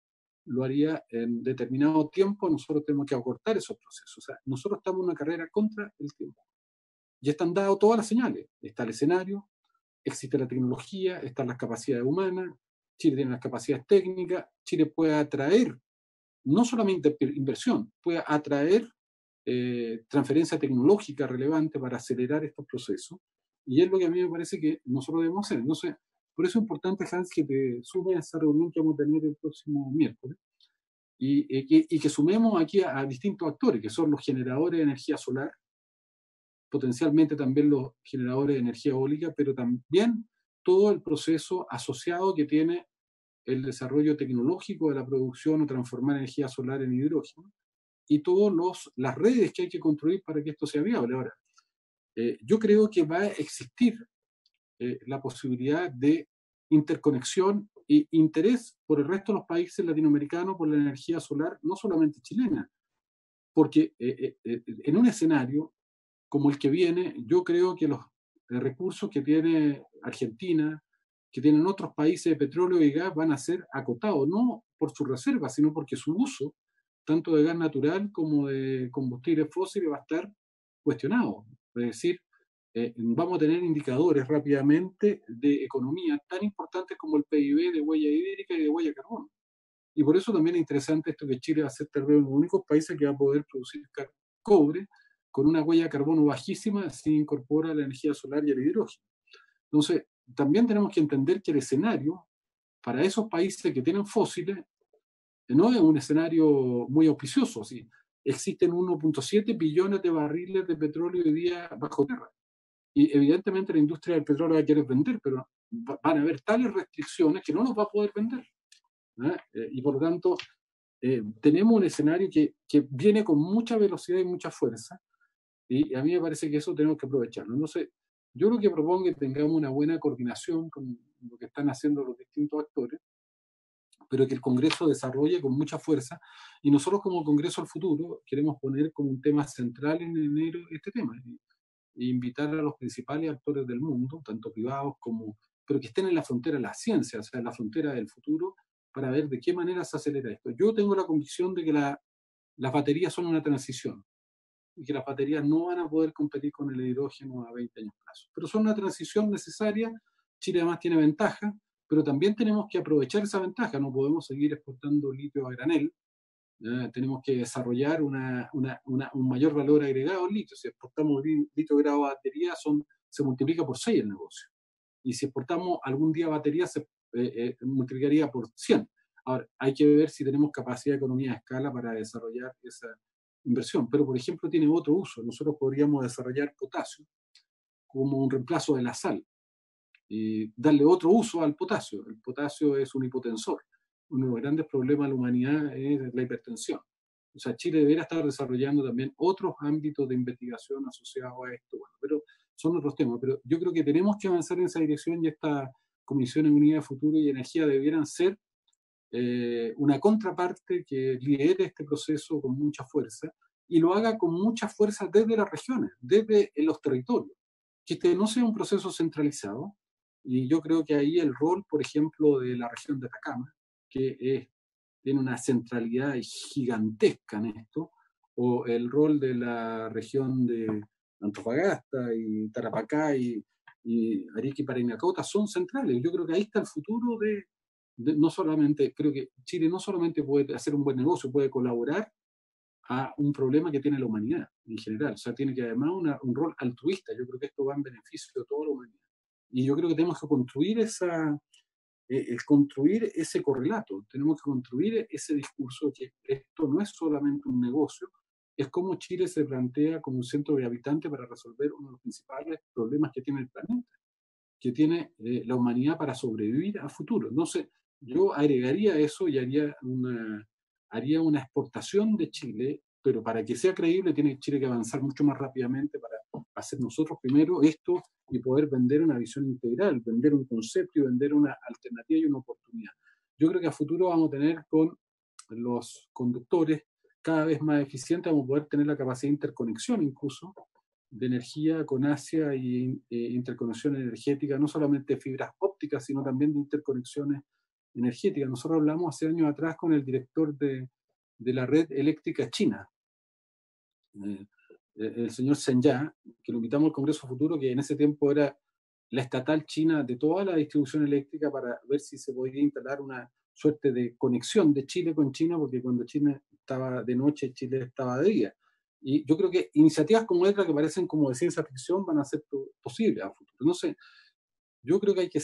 lo haría en determinado tiempo. Nosotros tenemos que acortar esos procesos. O sea, nosotros estamos en una carrera contra el tiempo. Ya están dadas todas las señales. Está el escenario, existe la tecnología, están las capacidades humanas, Chile tiene las capacidades técnicas, Chile puede atraer no solamente inversión, puede atraer transferencia tecnológica relevante para acelerar estos procesos. Y es lo que a mí me parece que nosotros debemos hacer. Entonces, por eso es importante, Hans, que te sumes a esa reunión que vamos a tener el próximo miércoles y que sumemos aquí a distintos actores, que son los generadores de energía solar, potencialmente también los generadores de energía eólica, pero también todo el proceso asociado que tiene el desarrollo tecnológico de la producción o transformar energía solar en hidrógeno, y todas las redes que hay que construir para que esto sea viable. Ahora, yo creo que va a existir la posibilidad de interconexión e interés por el resto de los países latinoamericanos por la energía solar, no solamente chilena, porque en un escenario como el que viene, yo creo que los recursos que tiene Argentina, que tienen otros países de petróleo y gas, van a ser acotados, no por su reserva, sino porque su uso, tanto de gas natural como de combustibles fósiles, va a estar cuestionado. Es decir, vamos a tener indicadores rápidamente de economía tan importantes como el PIB de huella hídrica y de huella de carbono. Y por eso también es interesante esto que Chile va a ser tal vez uno de los únicos países que va a poder producir cobre con una huella de carbono bajísima si incorpora la energía solar y el hidrógeno. Entonces, también tenemos que entender que el escenario para esos países que tienen fósiles no es un escenario muy auspicioso. ¿Sí? Existen 1.7 billones de barriles de petróleo hoy día bajo tierra. Y evidentemente la industria del petróleo va a querer vender, pero van a haber tales restricciones que no los va a poder vender. Y por lo tanto, tenemos un escenario que viene con mucha velocidad y mucha fuerza, y a mí me parece que eso tenemos que aprovecharlo. Entonces, yo lo que propongo es que tengamos una buena coordinación con lo que están haciendo los distintos actores, pero que el Congreso desarrolle con mucha fuerza, y nosotros como Congreso al Futuro queremos poner como un tema central en enero este tema, e invitar a los principales actores del mundo, tanto privados como pero que estén en la frontera de la ciencia, o sea, en la frontera del futuro, para ver de qué manera se acelera esto. Yo tengo la convicción de que las baterías son una transición y que las baterías no van a poder competir con el hidrógeno a 20 años plazo. Pero son una transición necesaria. Chile además tiene ventaja, pero también tenemos que aprovechar esa ventaja. No podemos seguir exportando litio a granel. Tenemos que desarrollar un mayor valor agregado al litio. Si exportamos litio grado batería, se multiplica por 6 el negocio. Y si exportamos algún día batería, se multiplicaría por 100. Ahora, hay que ver si tenemos capacidad de economía de escala para desarrollar esa inversión. Pero, por ejemplo, tiene otro uso. Nosotros podríamos desarrollar potasio como un reemplazo de la sal y darle otro uso al potasio. El potasio es un hipotensor. Uno de los grandes problemas de la humanidad es la hipertensión. O sea, Chile debería estar desarrollando también otros ámbitos de investigación asociados a esto. Bueno, pero son otros temas. Pero yo creo que tenemos que avanzar en esa dirección y esta Comisión Unida de Futuro y Energía debieran ser una contraparte que lidere este proceso con mucha fuerza y lo haga con mucha fuerza desde las regiones, desde los territorios. Que este no sea un proceso centralizado. Y yo creo que ahí el rol, por ejemplo, de la región de Atacama, que tiene una centralidad gigantesca en esto, o el rol de la región de Antofagasta y Tarapacá y Arica y Parinacota son centrales. Yo creo que ahí está el futuro no solamente, creo que Chile no solamente puede hacer un buen negocio, puede colaborar a un problema que tiene la humanidad en general. O sea, tiene que además un rol altruista. Yo creo que esto va en beneficio de toda la humanidad. Y yo creo que tenemos que construir ese correlato, tenemos que construir ese discurso que esto no es solamente un negocio, es como Chile se plantea como un centro gravitante para resolver uno de los principales problemas que tiene el planeta, que tiene la humanidad para sobrevivir a futuro. Entonces, yo agregaría eso y haría una exportación de Chile, pero para que sea creíble tiene Chile que avanzar mucho más rápidamente para hacer nosotros primero esto y poder vender una visión integral, vender un concepto y vender una alternativa y una oportunidad. Yo creo que a futuro vamos a tener con los conductores cada vez más eficientes, vamos a poder tener la capacidad de interconexión incluso de energía con Asia y interconexión energética, no solamente de fibras ópticas, sino también de interconexiones energéticas. Nosotros hablamos hace años atrás con el director de la red eléctrica china, el señor Zheng Ya, que lo invitamos al Congreso Futuro, que en ese tiempo era la estatal china de toda la distribución eléctrica, para ver si se podía instalar una suerte de conexión de Chile con China, porque cuando China estaba de noche, Chile estaba de día. Y yo creo que iniciativas como esta, que parecen como de ciencia ficción, van a ser posibles a futuro. Entonces, yo creo que hay que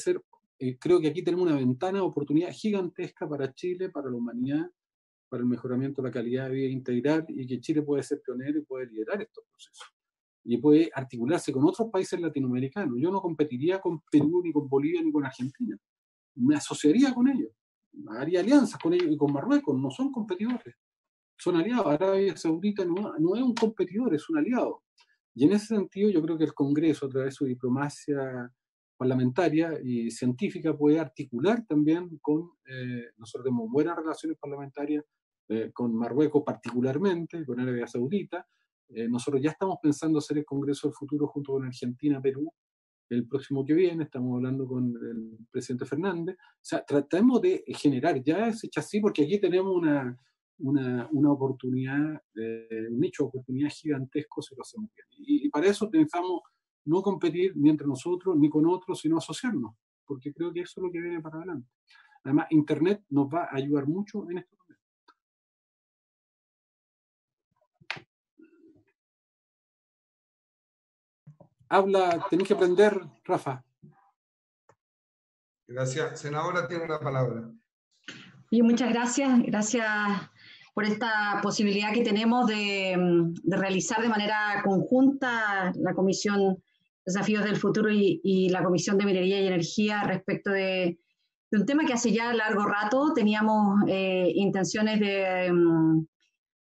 creo que aquí tenemos una ventana de oportunidad gigantesca para Chile, para la humanidad, para el mejoramiento de la calidad de vida integral, y que Chile puede ser pionero y puede liderar estos procesos. Y puede articularse con otros países latinoamericanos. Yo no competiría con Perú, ni con Bolivia, ni con Argentina. Me asociaría con ellos. Haría alianzas con ellos y con Marruecos. No son competidores. Son aliados. Arabia Saudita no es un competidor, es un aliado. Y en ese sentido yo creo que el Congreso, a través de su diplomacia parlamentaria y científica, puede articular también con, nosotros tenemos buenas relaciones parlamentarias con Marruecos particularmente, con Arabia Saudita. Nosotros ya estamos pensando hacer el Congreso del Futuro junto con Argentina, Perú, el próximo que viene. Estamos hablando con el presidente Fernández. O sea, tratemos de generar ya ese chasis, porque aquí tenemos una oportunidad, un nicho de oportunidad gigantesco si lo hacemos bien. Y para eso pensamos no competir ni entre nosotros ni con otros, sino asociarnos, porque creo que eso es lo que viene para adelante. Además, Internet nos va a ayudar mucho en esto también. Tenés que aprender, Rafa. Gracias. Senadora, tiene la palabra. Y muchas gracias. Gracias por esta posibilidad que tenemos de realizar de manera conjunta la Comisión Desafíos del Futuro y la Comisión de Minería y Energía respecto de un tema que hace ya largo rato teníamos intenciones de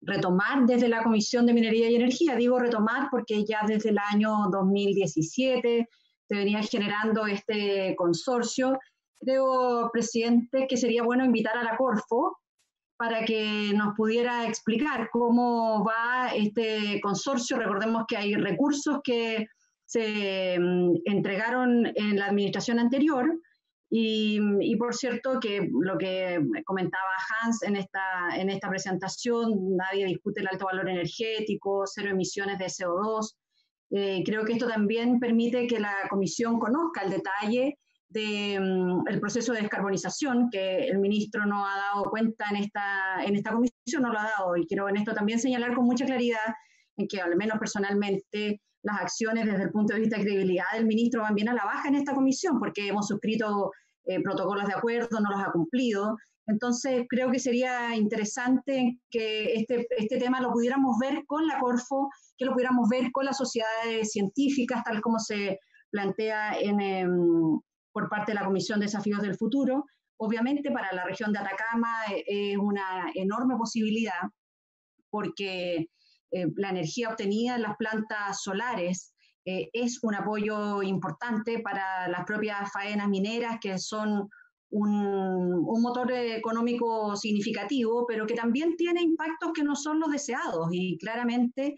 retomar desde la Comisión de Minería y Energía. Digo retomar porque ya desde el año 2017 se venía generando este consorcio. Creo, presidente, que sería bueno invitar a la Corfo para que nos pudiera explicar cómo va este consorcio. Recordemos que hay recursos que se entregaron en la administración anterior. Y por cierto, que lo que comentaba Hans en esta presentación, nadie discute el alto valor energético, cero emisiones de CO2. Creo que esto también permite que la Comisión conozca el detalle del proceso de descarbonización, que el ministro no ha dado cuenta en esta comisión, no lo ha dado. Y quiero en esto también señalar con mucha claridad en que, al menos personalmente, las acciones desde el punto de vista de credibilidad del ministro van bien a la baja en esta comisión, porque hemos suscrito protocolos de acuerdo, no los ha cumplido. Entonces, creo que sería interesante que este tema lo pudiéramos ver con la Corfo, que lo pudiéramos ver con las sociedades científicas, tal como se plantea por parte de la Comisión de Desafíos del Futuro. Obviamente, para la región de Atacama es una enorme posibilidad, porque la energía obtenida en las plantas solares es un apoyo importante para las propias faenas mineras, que son un motor económico significativo, pero que también tiene impactos que no son los deseados. Y claramente,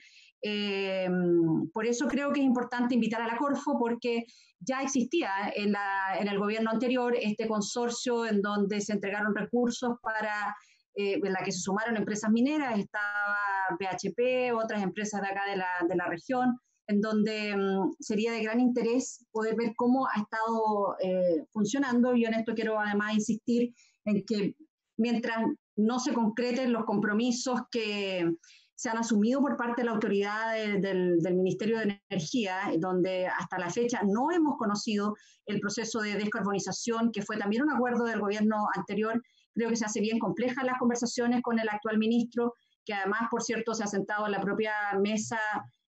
por eso creo que es importante invitar a la Corfo, porque ya existía en el gobierno anterior este consorcio en donde se entregaron recursos para en la que se sumaron empresas mineras, estaba BHP, otras empresas de acá de la región, en donde sería de gran interés poder ver cómo ha estado funcionando. Y en esto quiero además insistir en que mientras no se concreten los compromisos que se han asumido por parte de la autoridad del Ministerio de Energía, donde hasta la fecha no hemos conocido el proceso de descarbonización, que fue también un acuerdo del gobierno anterior. Creo que se hace bien complejas las conversaciones con el actual ministro, que además, por cierto, se ha sentado en la propia mesa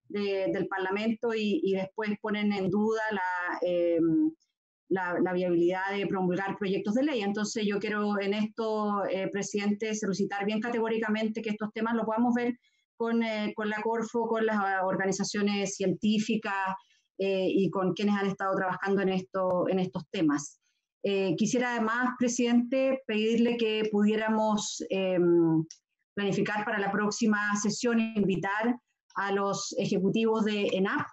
del Parlamento y después ponen en duda la viabilidad de promulgar proyectos de ley. Entonces yo quiero en esto, presidente, solicitar bien categóricamente que estos temas los podamos ver con la Corfo, con las organizaciones científicas y con quienes han estado trabajando en estos temas. Quisiera además, presidente, pedirle que pudiéramos planificar para la próxima sesión, invitar a los ejecutivos de ENAP.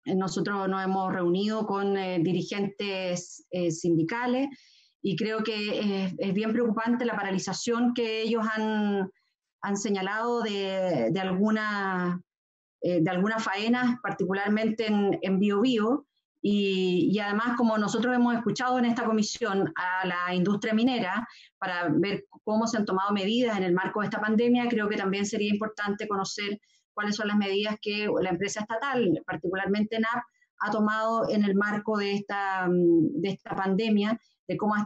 Nosotros nos hemos reunido con dirigentes sindicales y creo que es bien preocupante la paralización que ellos han señalado de algunas faenas, particularmente en Biobío. Y además, como nosotros hemos escuchado en esta comisión a la industria minera para ver cómo se han tomado medidas en el marco de esta pandemia, creo que también sería importante conocer cuáles son las medidas que la empresa estatal, particularmente NAP, ha tomado en el marco de esta pandemia, de cómo ha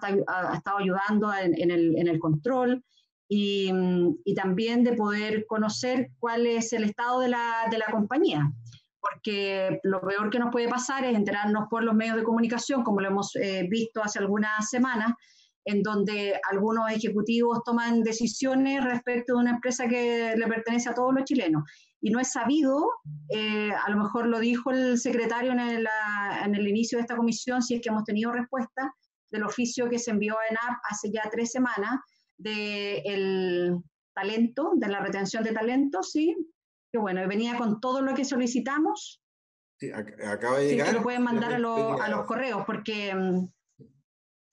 estado ayudando en el control y también de poder conocer cuál es el estado de la compañía. Porque lo peor que nos puede pasar es enterarnos por los medios de comunicación, como lo hemos visto hace algunas semanas, en donde algunos ejecutivos toman decisiones respecto de una empresa que le pertenece a todos los chilenos. Y no es sabido, a lo mejor lo dijo el secretario en el inicio de esta comisión, si es que hemos tenido respuesta del oficio que se envió a ENAP hace ya 3 semanas, del talento, de la retención de talento, sí, que bueno, venía con todo lo que solicitamos. Sí, acaba de llegar. Sí, que lo pueden mandar a los correos, porque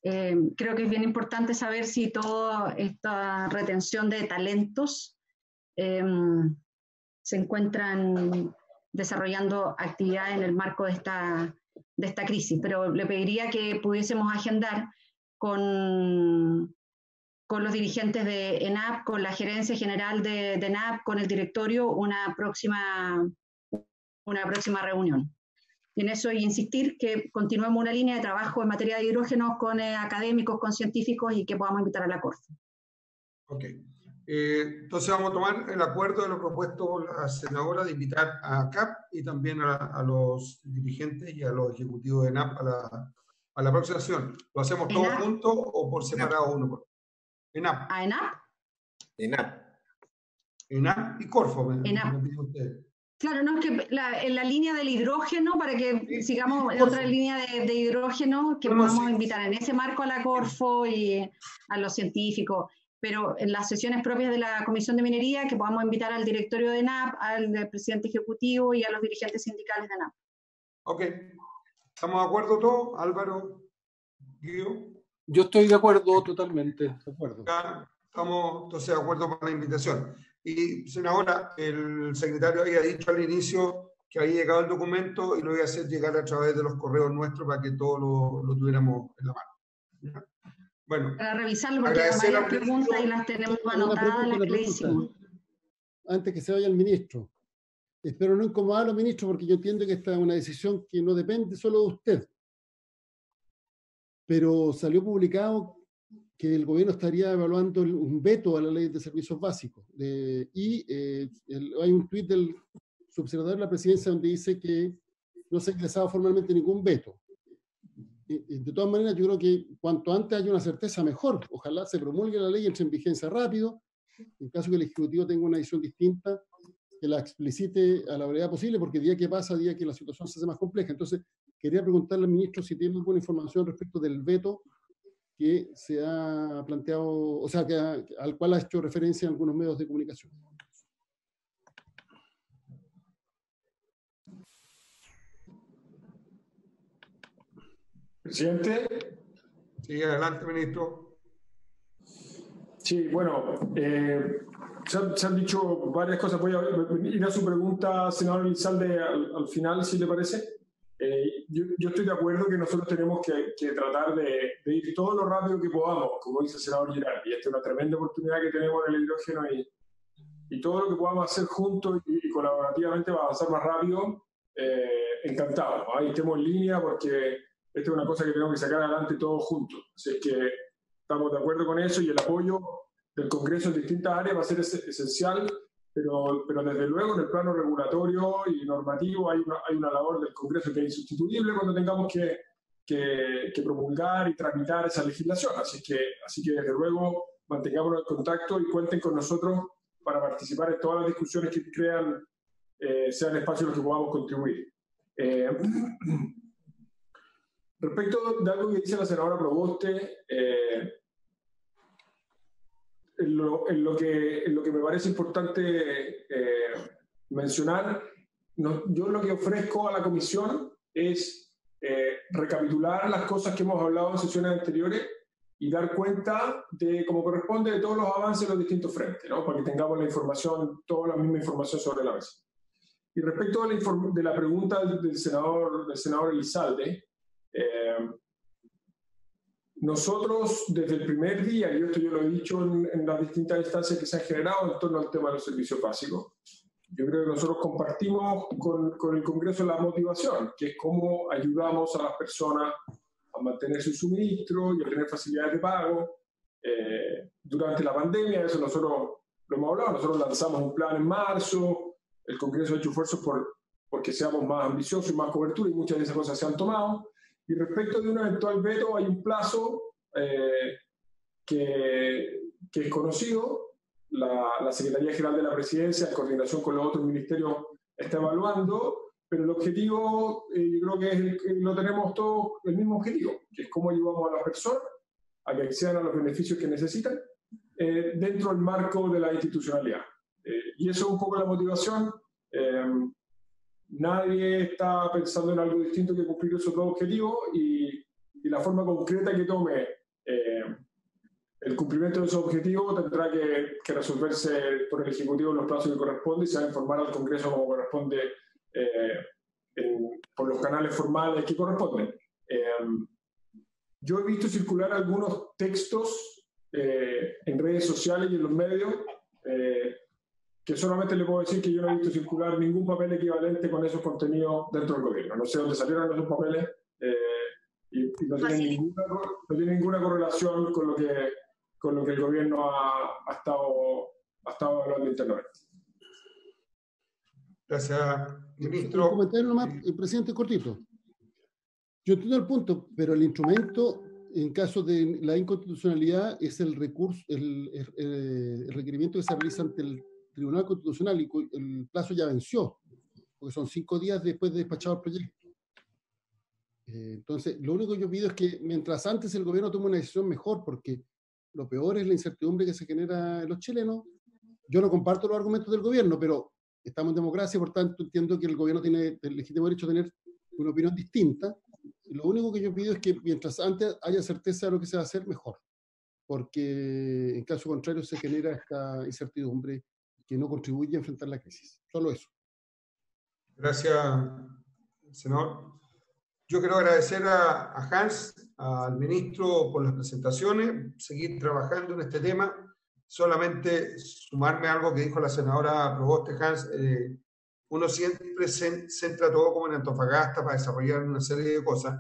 creo que es bien importante saber si toda esta retención de talentos se encuentran desarrollando actividades en el marco de esta crisis. Pero le pediría que pudiésemos agendar con los dirigentes de ENAP, con la gerencia general de ENAP, con el directorio, una próxima reunión. Y en eso insistir que continuemos una línea de trabajo en materia de hidrógeno con académicos, con científicos y que podamos invitar a la Corfo. Ok. Entonces vamos a tomar el acuerdo de lo propuesto por la senadora de invitar a CAP y también a los dirigentes y a los ejecutivos de ENAP a la próxima sesión. ¿Lo hacemos todos juntos o por separado uno? ENAP. ¿A ENAP? ENAP. ENAP y Corfo. ENAP. Claro, no, es que en la línea del hidrógeno, para que sigamos en otra línea de hidrógeno, que podamos invitar en ese marco a la Corfo y a los científicos, pero en las sesiones propias de la Comisión de Minería, que podamos invitar al directorio de ENAP, al presidente ejecutivo y a los dirigentes sindicales de ENAP. Ok. ¿Estamos de acuerdo todos? Álvaro, Guido. Yo estoy de acuerdo totalmente. De acuerdo. Ya estamos entonces de acuerdo con la invitación. Y senadora, el secretario había dicho al inicio que había llegado el documento y lo iba a hacer llegar a través de los correos nuestros para que todos lo tuviéramos en la mano. ¿Ya? Bueno, para revisarlo, porque hay varias preguntas y las tenemos anotadas, las que le hicimos. Antes que se vaya el ministro, espero no incomodar a los ministros, porque yo entiendo que esta es una decisión que no depende solo de usted. Pero salió publicado que el gobierno estaría evaluando un veto a la ley de servicios básicos. Hay un tuit del subsecretario de la presidencia donde dice que no se ha ingresado formalmente ningún veto. De todas maneras, yo creo que cuanto antes haya una certeza, mejor. Ojalá se promulgue la ley, entre en vigencia rápido. En caso que el Ejecutivo tenga una decisión distinta, que la explicite a la brevedad posible, porque día que pasa, día que la situación se hace más compleja. Entonces, quería preguntarle al ministro si tiene alguna información respecto del veto que se ha planteado, o sea, al cual ha hecho referencia en algunos medios de comunicación. Presidente. Sí, adelante, ministro. Sí, bueno, se han dicho varias cosas. Voy a ir a su pregunta, senador Elizalde, al final, si le parece. Yo estoy de acuerdo que nosotros tenemos que tratar de ir todo lo rápido que podamos, como dice el senador Girardi. Esta es una tremenda oportunidad que tenemos en el hidrógeno y todo lo que podamos hacer juntos y colaborativamente va a avanzar más rápido. Encantado. Ahí estemos en línea porque esta es una cosa que tenemos que sacar adelante todos juntos. Así es que estamos de acuerdo con eso y el apoyo del Congreso en distintas áreas va a ser esencial. Pero desde luego en el plano regulatorio y normativo hay una labor del Congreso que es insustituible cuando tengamos que promulgar y tramitar esa legislación. Así que desde luego mantengámonos en contacto y cuenten con nosotros para participar en todas las discusiones que crean sean espacios en los que podamos contribuir. Respecto de algo que dice la senadora Proboste, en lo que me parece importante mencionar, yo lo que ofrezco a la comisión es recapitular las cosas que hemos hablado en sesiones anteriores y dar cuenta de, como corresponde, de todos los avances en los distintos frentes, ¿no? Para que tengamos la información, toda la misma información sobre la mesa. Y respecto de la pregunta del senador Elizalde, nosotros desde el primer día, y esto yo lo he dicho en las distintas instancias que se han generado en torno al tema de los servicios básicos, yo creo que nosotros compartimos con el Congreso la motivación, que es cómo ayudamos a las personas a mantener su suministro y a tener facilidades de pago. Durante la pandemia, eso nosotros lo hemos hablado, nosotros lanzamos un plan en marzo, el Congreso ha hecho esfuerzos porque seamos más ambiciosos y más cobertura, y muchas de esas cosas se han tomado. Y respecto de un eventual veto, hay un plazo que es conocido. La Secretaría General de la Presidencia, en coordinación con los otros ministerios, está evaluando, pero el objetivo, yo creo que lo tenemos todos el mismo objetivo, que es cómo ayudamos a las personas a que accedan a los beneficios que necesitan dentro del marco de la institucionalidad. Y eso es un poco la motivación. Nadie está pensando en algo distinto que cumplir esos dos objetivos y la forma concreta que tome el cumplimiento de esos objetivos tendrá que resolverse por el Ejecutivo en los plazos que corresponde y se va a informar al Congreso como corresponde por los canales formales que corresponden. Yo he visto circular algunos textos en redes sociales y en los medios que solamente le puedo decir que yo no he visto circular ningún papel equivalente con esos contenidos dentro del gobierno. No sé dónde salieron esos papeles y no tienen ninguna correlación con lo que el gobierno ha estado hablando internamente. Gracias, ministro. Un comentario nomás, presidente, cortito. Yo entiendo el punto, pero el instrumento, en caso de la inconstitucionalidad, es el recurso, el requerimiento que se realiza ante el Tribunal Constitucional, y el plazo ya venció, porque son 5 días después de despachado el proyecto. Entonces, lo único que yo pido es que mientras antes el gobierno tome una decisión mejor, porque lo peor es la incertidumbre que se genera en los chilenos. Yo no comparto los argumentos del gobierno, pero estamos en democracia, por tanto entiendo que el gobierno tiene el legítimo derecho a tener una opinión distinta. Lo único que yo pido es que mientras antes haya certeza de lo que se va a hacer, mejor. Porque en caso contrario se genera esta incertidumbre que no contribuye a enfrentar la crisis. Solo eso. Gracias, senador. Yo quiero agradecer a Hans, al ministro, por las presentaciones, seguir trabajando en este tema. Solamente sumarme a algo que dijo la senadora Proboste, Hans. Uno siempre centra todo como en Antofagasta para desarrollar una serie de cosas,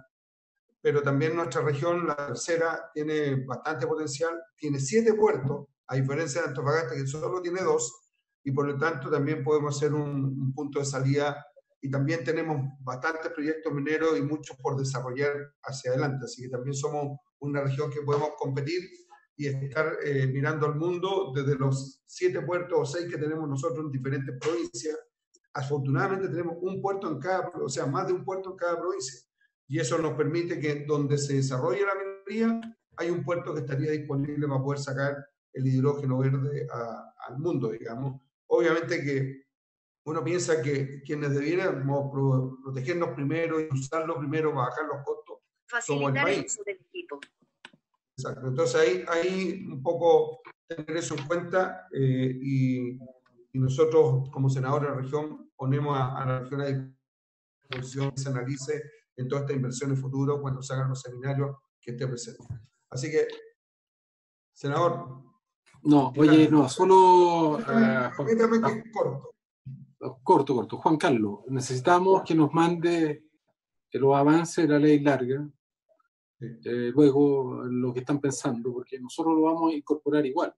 pero también nuestra región, la tercera, tiene bastante potencial, tiene 7 puertos, a diferencia de Antofagasta, que solo tiene 2, y por lo tanto también podemos ser un punto de salida, y también tenemos bastantes proyectos mineros y muchos por desarrollar hacia adelante, así que también somos una región que podemos competir y estar mirando al mundo desde los 7 puertos o 6 que tenemos nosotros en diferentes provincias. Afortunadamente tenemos un puerto en cada, o sea, más de un puerto en cada provincia. Y eso nos permite que donde se desarrolle la minería, hay un puerto que estaría disponible para poder sacar el hidrógeno verde al mundo, digamos. Obviamente que uno piensa que quienes debiéramos protegernos primero y usarlo primero para bajar los costos somos el país. El uso del equipo. Exacto. Entonces ahí un poco tener eso en cuenta y nosotros como senadores de la región ponemos a la región a disposición que se analice en toda esta inversión en futuro cuando se hagan los seminarios que esté presente. Así que, senador. No, oye, no, solo... Corto. Juan Carlos, necesitamos que nos mande los avances de la ley larga, luego lo que están pensando, porque nosotros lo vamos a incorporar igual.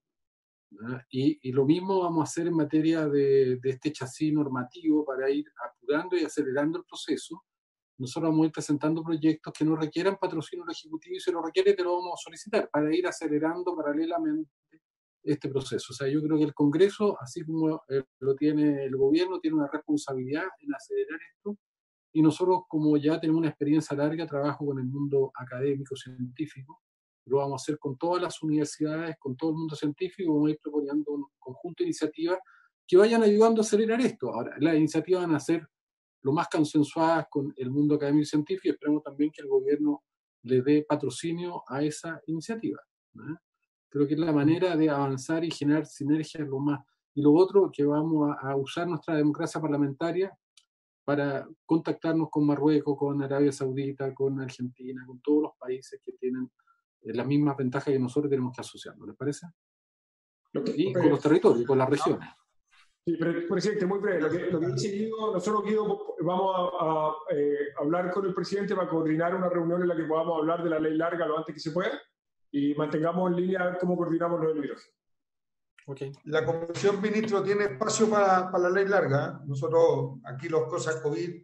Y lo mismo vamos a hacer en materia de este chasis normativo para ir apurando y acelerando el proceso. Nosotros vamos a ir presentando proyectos que no requieran patrocinio del Ejecutivo y si lo requiere te lo vamos a solicitar para ir acelerando paralelamente este proceso. O sea, yo creo que el Congreso, así como lo tiene el gobierno, tiene una responsabilidad en acelerar esto y nosotros, como ya tenemos una experiencia larga, trabajo con el mundo académico, científico, lo vamos a hacer con todas las universidades, con todo el mundo científico, vamos a ir proponiendo un conjunto de iniciativas que vayan ayudando a acelerar esto. Ahora, las iniciativas van a ser lo más consensuadas con el mundo académico y científico y esperamos también que el gobierno le dé patrocinio a esa iniciativa. Creo que es la manera de avanzar y generar sinergias lo más. Y lo otro, que vamos a usar nuestra democracia parlamentaria para contactarnos con Marruecos, con Arabia Saudita, con Argentina, con todos los países que tienen las mismas ventajas que nosotros tenemos que asociarnos, ¿les parece? Y con los territorios, con las regiones. Sí, presidente, muy breve. Lo que dice Guido, nosotros, Guido, vamos a hablar con el presidente para coordinar una reunión en la que podamos hablar de la ley larga lo antes que se pueda y mantengamos en línea cómo coordinamos los hidrógenos. Okay. La Comisión, ministro, tiene espacio para la ley larga. Nosotros, aquí las cosas COVID